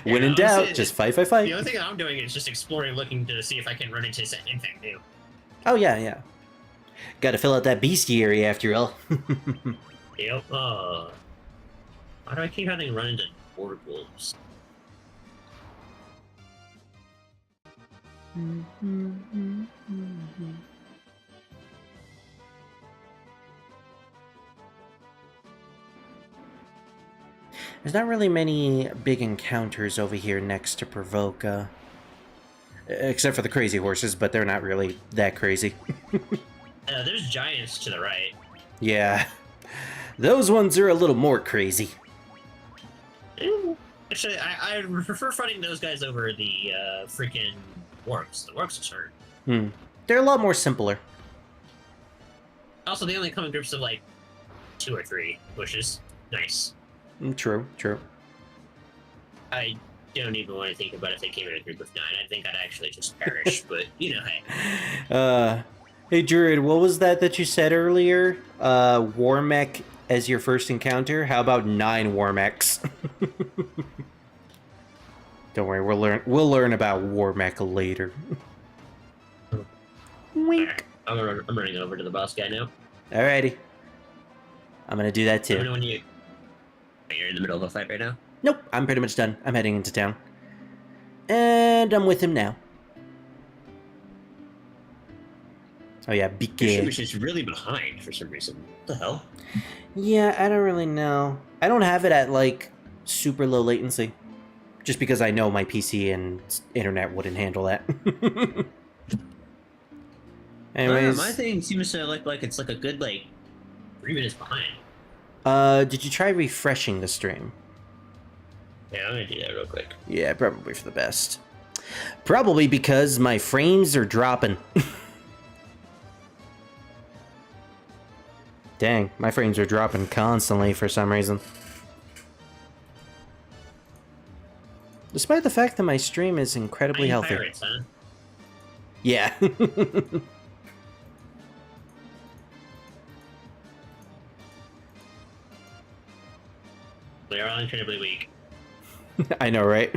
When in doubt, honestly, just fight. The only thing I'm doing is just exploring, looking to see if I can run into anything new. Oh yeah, yeah. Gotta fill out that bestiary after all. Yep. Why do I keep having to run into wolves? There's not really many big encounters over here next to Provoca. Except for the crazy horses, but they're not really that crazy. There's giants to the right. Yeah. Those ones are a little more crazy. Actually, I prefer fighting those guys over the freaking orcs. The orcs are hard. They're a lot more simpler. Also, they only come in groups of like 2 or 3, which is nice. True, true. I don't even want to think about if they came in a group of 9. I think I'd actually just perish, but you know, hey. Hey Druid, what was that you said earlier? War mech as your first encounter? How about 9 war mechs? Don't worry, we'll learn about war mech later. Wink. I'm running over to the boss guy now. Alrighty. I'm gonna do that too. Let me know when you're in the middle of a fight right now. Nope, I'm pretty much done. I'm heading into town. And I'm with him now. Oh yeah, Your BK. is just really behind for some reason. What the hell? Yeah, I don't really know. I don't have it at, like, super low latency. Just because I know my PC and internet wouldn't handle that. Anyways. My thing seems to look like it's like a good, like, 3 minutes behind. Did you try refreshing the stream? Yeah, I'm gonna do that real quick. Yeah, probably for the best. Probably because my frames are dropping. Dang, my frames are dropping constantly for some reason. Despite the fact that my stream is incredibly healthy. Pirates, huh? Yeah. They are all incredibly weak. I know, right?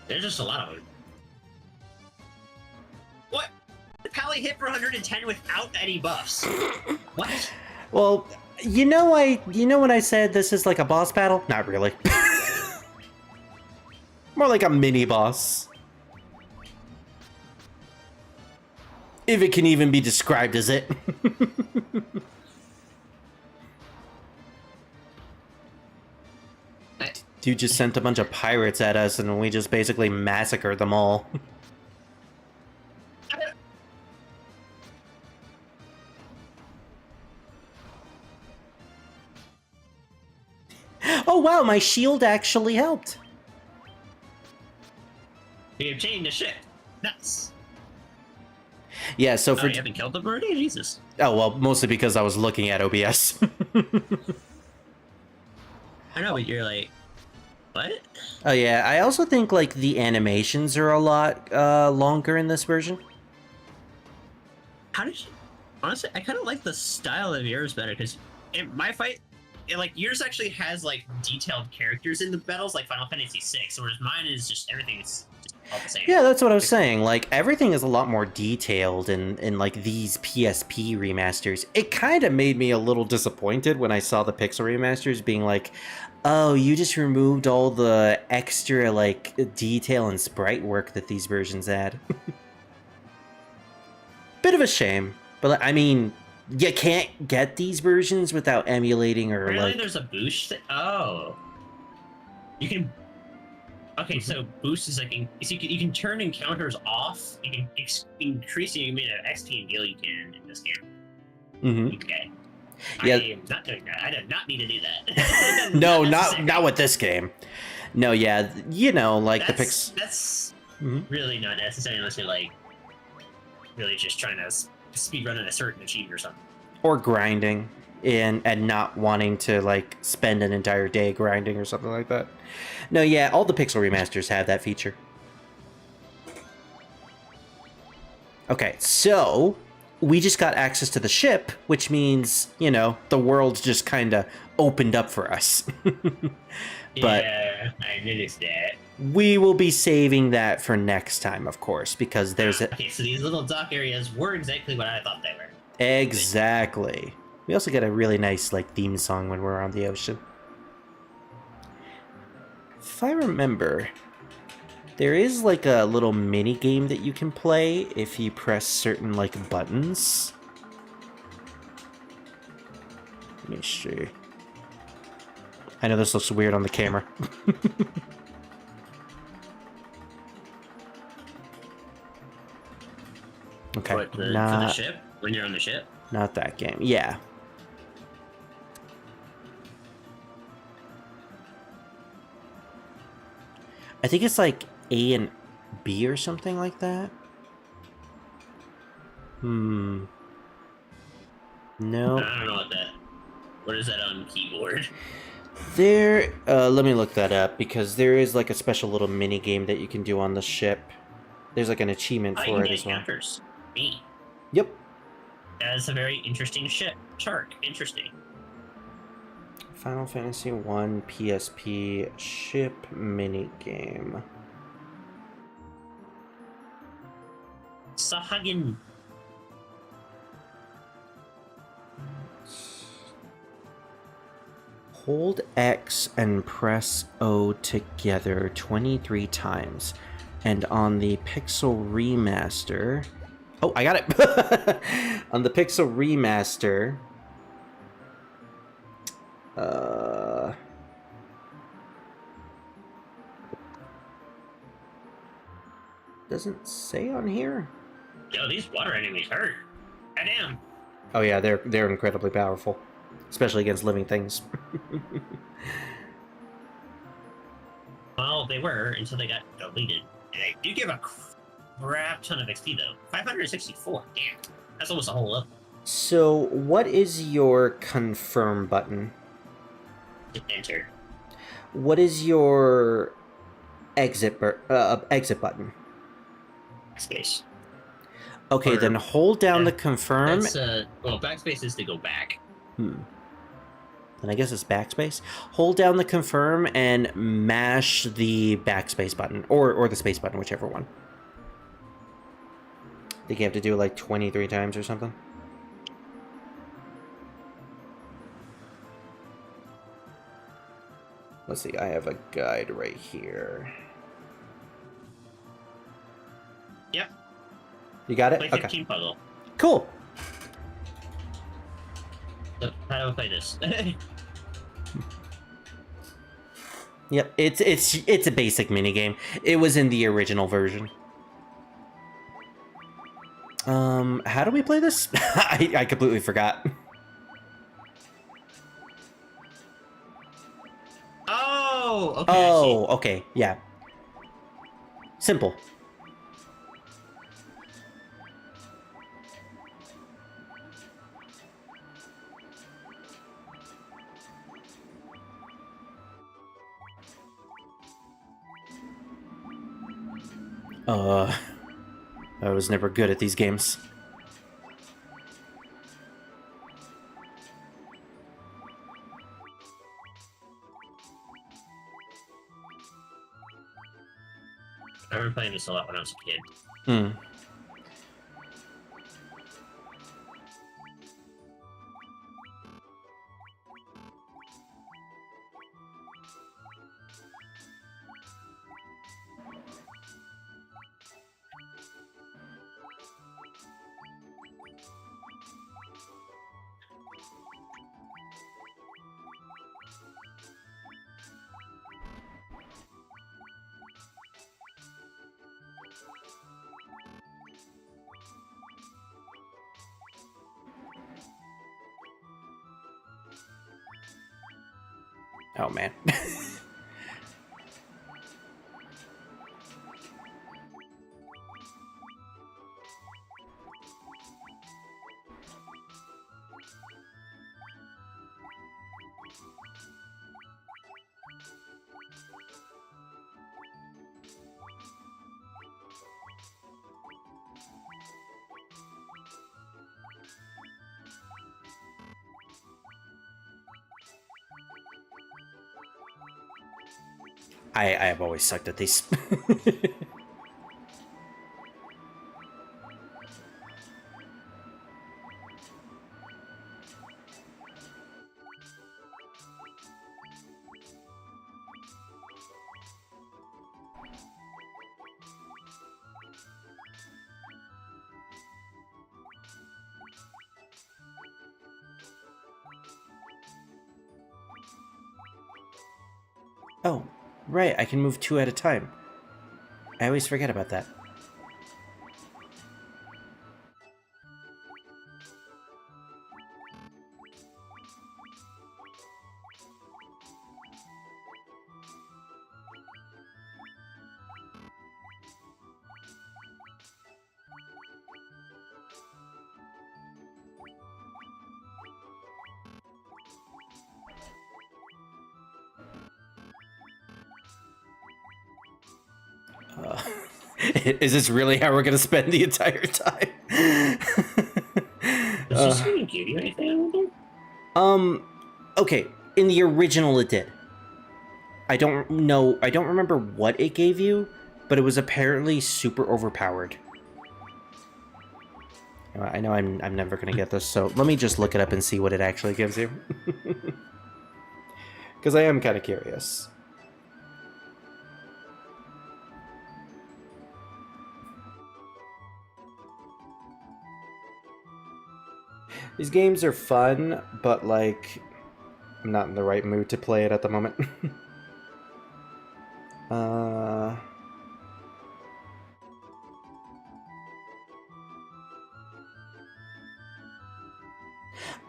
There's just a lot of them. What? The Pally hit for 110 without any buffs. What? Well, you know when I said this is like a boss battle? Not really. More like a mini boss. If it can even be described as it. Dude just sent a bunch of pirates at us and we just basically massacred them all. Oh wow, my shield actually helped. You obtained a ship. Nuts. Yeah, so Oh, you haven't killed them already? Jesus. Oh, well, mostly because I was looking at OBS. I know, but you're like... What? Oh yeah, I also think like the animations are a lot longer in this version. How did you... Honestly, I kind of like the style of yours better, because in my fight, like, yours actually has, like, detailed characters in the battles, like Final Fantasy VI, whereas mine is just, everything is just all the same. Yeah, that's what I was saying. Like, everything is a lot more detailed in like, these PSP remasters. It kind of made me a little disappointed when I saw the Pixel Remasters being like, oh, you just removed all the extra, like, detail and sprite work that these versions had. Bit of a shame. But, I mean, you can't get these versions without emulating or, Apparently like... there's a boost. Oh. You can... Okay, so boost is like... So you can turn encounters off. You can increase the amount of XP and gil you can in this game. Mm-hmm. Okay. Yeah. I am not doing that. I did not need to do that. No, necessary. not with this game. No, yeah, you know, like the Pix... That's Mhm. really not necessary unless you're, like, really just trying to speedrun an a certain achievement or something. Or grinding. and not wanting to like spend an entire day grinding or something like that. No, yeah, all the Pixel remasters have that feature. Okay, so we just got access to the ship, which means, you know, the world just kind of opened up for us. But yeah, I noticed that. we will be saving that for next time, of course, because there's a... Okay, so these little dock areas were exactly what I thought they were. Exactly. We also get a really nice, like, theme song when we're on the ocean. If I remember, there is, like, a little mini game that you can play if you press certain, like, buttons. Let me see. I know this looks weird on the camera. Okay, What, for the ship? When you're on the ship? not that game. Yeah. I think it's like A and B or something like that. No. I don't know what that... What is that on keyboard? There, let me look that up, because there is like a special little mini game that you can do on the ship. There's like an achievement for it as well. Encounters. Me. Yep. That's a very interesting ship. Shark. Interesting. Final Fantasy 1 PSP ship mini game. Sahagin. Hold X and press O together 23 times. And on the Pixel Remaster... Oh, I got it! On the Pixel Remaster... Doesn't say on here. Yo, these water enemies hurt. Goddamn. Oh yeah, they're incredibly powerful. Especially against living things. Well, they were until they got deleted. And they do give a crap ton of XP though. 564. Damn. That's almost a whole level. So, what is your confirm button? Just enter. What is your exit button? Backspace. Okay, Or- then hold down the yeah, confirm. That's, well, backspace is to go back. Then I guess it's backspace. Hold down the confirm and mash the backspace button, or the space button, whichever one. I think you have to do it like 23 times or something. Let's see, I have a guide right here. Yep. You got it? Play Okay. 15 puzzle. Cool. So, how do I play this? Yep, it's a basic minigame. It was in the original version. How do we play this? I completely forgot. Oh, okay. Oh, okay, yeah. Simple. I was never good at these games. I remember playing this a lot when I was a kid. Hmm. Oh man. I have always sucked at these. Oh, right, I can move 2 at a time. I always forget about that. Is this really how we're gonna spend the entire time? Does this even give you anything? Okay, in the original it did. I don't remember what it gave you, but it was apparently super overpowered. I know I'm never gonna get this, so let me just look it up and see what it actually gives you. Because I am kind of curious. These games are fun, but, like, I'm not in the right mood to play it at the moment.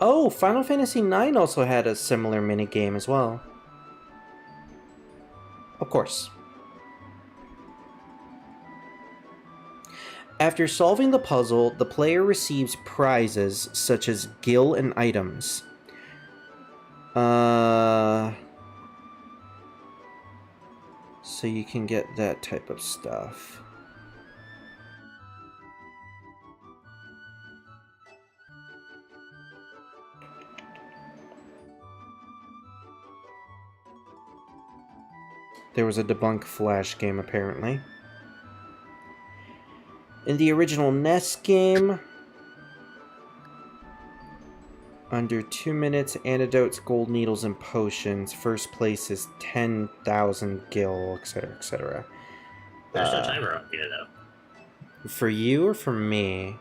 Oh, Final Fantasy IX also had a similar minigame as well. Of course. After solving the puzzle, the player receives prizes such as gil and items. So you can get that type of stuff. There was a debunk flash game, apparently. In the original NES game, under 2 minutes, antidotes, gold needles, and potions. First place is 10,000 gil, etc., etc. There's no timer up here, though. For you or for me?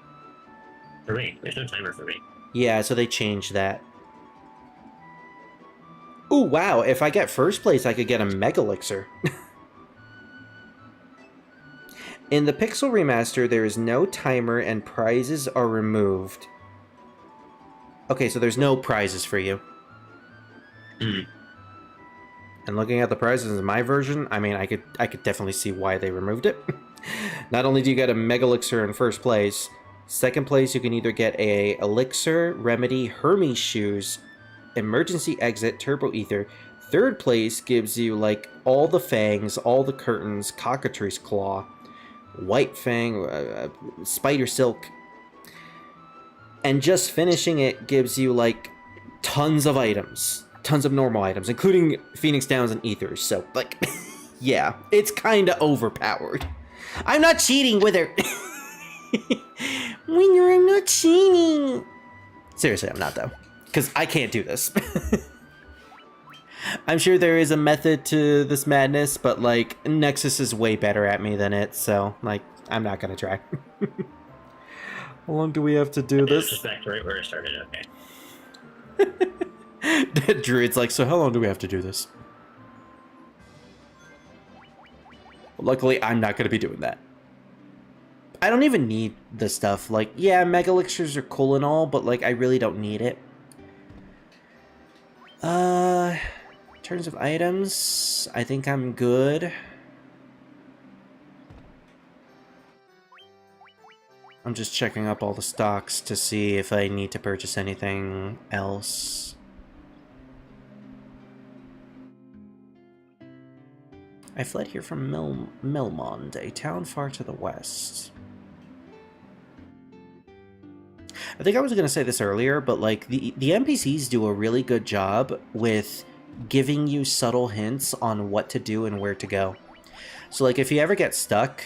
For me. There's no timer for me. Yeah, so they changed that. Ooh, wow, if I get first place, I could get a Mega Elixir. In the Pixel Remaster, there is no timer and prizes are removed. Okay, so there's no prizes for you. Mm. And looking at the prizes in my version, I mean, I could definitely see why they removed it. Not only do you get a Mega Elixir in first place, second place you can either get a Elixir, Remedy, Hermes Shoes, Emergency Exit, Turbo Ether. Third place gives you, like, all the fangs, all the curtains, Cockatrice Claw, White Fang, Spider Silk. And just finishing it gives you, like, tons of items. Tons of normal items, including Phoenix Downs and Ethers. So, like, yeah, it's kind of overpowered. I'm not cheating with her. Winner, I'm not cheating. Seriously, I'm not, though. Because I can't do this. I'm sure there is a method to this madness, but, like, Nexus is way better at me than it, so, like, I'm not gonna try. How long do we have to do this? Just back to right where I started, okay. Druid's like, so how long do we have to do this? Well, luckily, I'm not gonna be doing that. I don't even need the stuff. Like, yeah, Mega Elixirs are cool and all, but, like, I really don't need it. In terms of items, I think I'm good. I'm just checking up all the stocks to see if I need to purchase anything else. I fled here from Milmond, a town far to the west. I think I was going to say this earlier, but like the NPCs do a really good job with giving you subtle hints on what to do and where to go. So, like, if you ever get stuck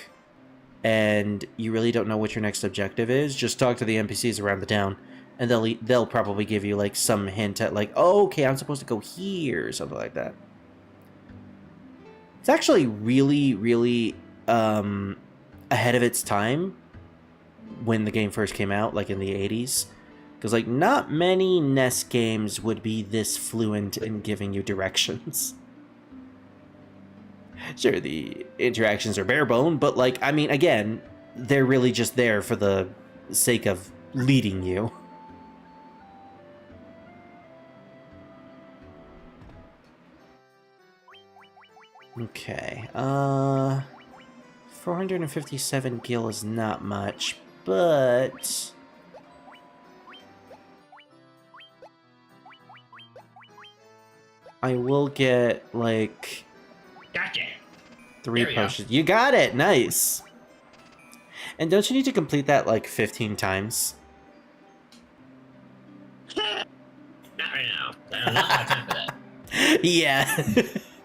and you really don't know what your next objective is, just talk to the NPCs around the town, and they'll probably give you, like, some hint at, like, oh, okay, I'm supposed to go here, or something like that. It's actually really, really ahead of its time when the game first came out, like in the 80s. Because, like, not many NES games would be this fluent in giving you directions. Sure, the interactions are bare bone, but, like, I mean, again, they're really just there for the sake of leading you. Okay, 457 gil is not much, but I will get, like, Gotcha. 3 There we go. potions. You got it! Nice! And don't you need to complete that, like, 15 times? Not right now. I don't have time for that. Yeah.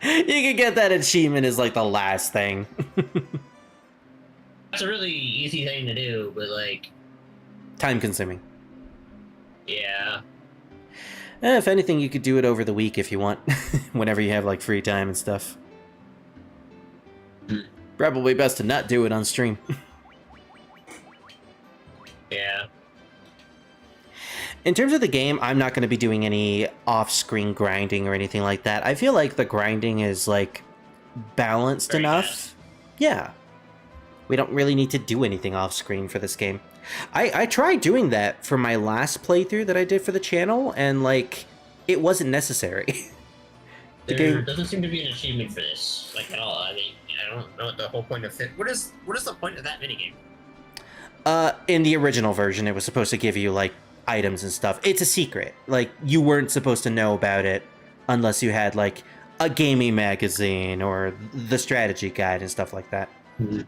You can get that achievement as, like, the last thing. That's a really easy thing to do, but like, Time consuming. yeah. If anything, you could do it over the week if you want. Whenever you have, like, free time and stuff. Probably best to not do it on stream. Yeah. In terms of the game, I'm not going to be doing any off-screen grinding or anything like that. I feel like the grinding is, like, balanced Very enough. nice. Yeah. We don't really need to do anything off-screen for this game. I tried doing that for my last playthrough that I did for the channel, and, like, it wasn't necessary. The There game- doesn't seem to be an achievement for this, like, at all. I mean, I don't know what the whole point of it. What is the point of that minigame? In the original version, it was supposed to give you, like, items and stuff. It's a secret. Like, you weren't supposed to know about it unless you had, like, a gaming magazine or the strategy guide and stuff like that. Mhm.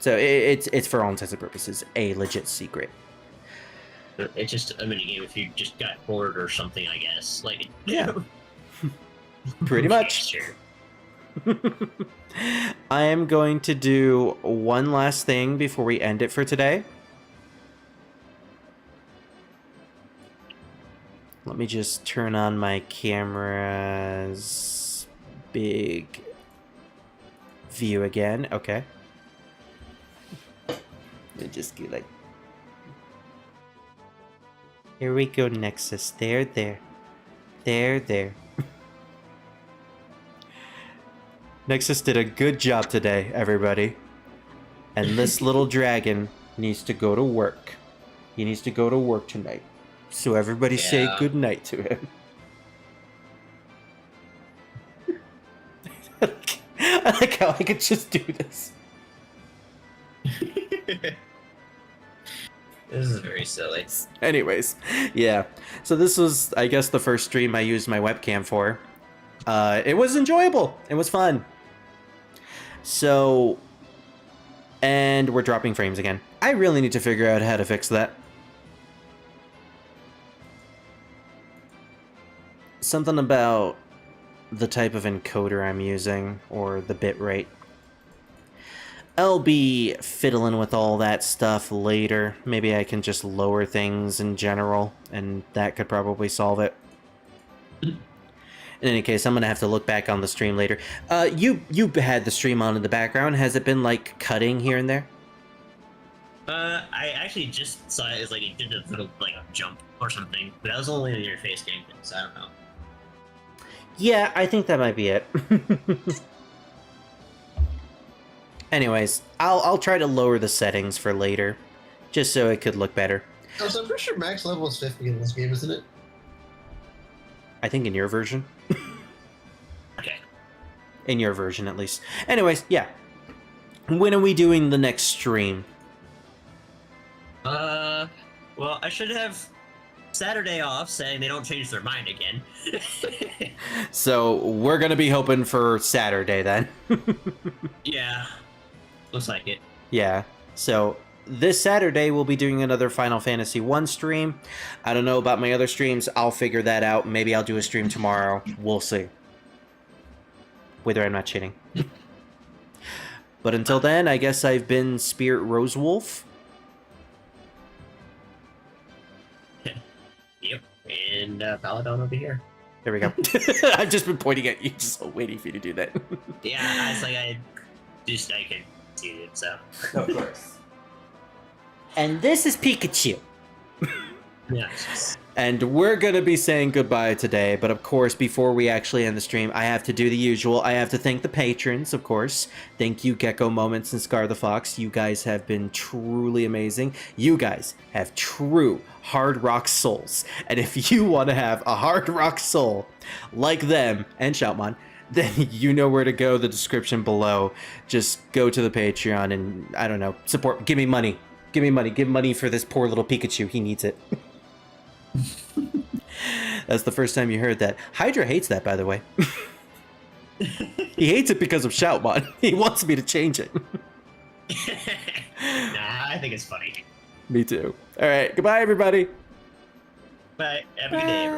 So it's for all intents and purposes a legit secret. It's just a minigame if you just got bored or something, I guess. Like, Yeah. Pretty much. Sure. I am going to do one last thing before we end it for today. Let me just turn on my camera's big view again. Okay. Let me just get like... Here we go, Nexus. There. Nexus did a good job today, everybody. And this little dragon needs to go to work. He needs to go to work tonight. So everybody say Yeah. good night to him. I like how I could just do this. This is very silly. Anyways, yeah. So this was, I guess, the first stream I used my webcam for. It was enjoyable. It was fun. So, and we're dropping frames again. I really need to figure out how to fix that. Something about the type of encoder I'm using, or the bit rate. I'll be fiddling with all that stuff later. Maybe I can just lower things in general, and that could probably solve it. In any case, I'm gonna have to look back on the stream later. You had the stream on in the background. Has it been, like, cutting here and there? I actually just saw it as like it did a little like a jump or something, but that was only in your face game, so I don't know. Yeah, I think that might be it. Anyways, I'll try to lower the settings for later, just so it could look better. Oh, so I'm pretty sure max level is 50 in this game, isn't it? I think in your version. Okay. In your version, at least. Anyways, yeah. When are we doing the next stream? Well, I should have Saturday off, saying they don't change their mind again. So, we're gonna be hoping for Saturday, then. Yeah. Looks like it. Yeah. So, this Saturday, we'll be doing another Final Fantasy 1 stream. I don't know about my other streams. I'll figure that out. Maybe I'll do a stream tomorrow. We'll see. whether I'm not cheating. But until then, I guess I've been Spirit Rosewolf. Yep. And Paladon over here. There we go. I've just been pointing at you, just waiting for you to do that. Yeah, I was like, I could do it, so. Of course. And this is Pikachu. Yes. And we're going to be saying goodbye today, but of course, before we actually end the stream, I have to do the usual. I have to thank the patrons, of course. Thank you, Gecko Moments and Scar the Fox. You guys have been truly amazing. You guys have true hard rock souls. And if you want to have a hard rock soul like them and Shoutmon, then you know where to go, the description below. Just go to the Patreon and, I don't know, support. Give me money. Give me money. Give money for this poor little Pikachu. He needs it. That's the first time you heard that. Hydra hates that, by the way. He hates it because of Shoutmon. He wants me to change it. Nah, I think it's funny. Me too. All right. Goodbye, everybody. Bye. Have a good day, everyone.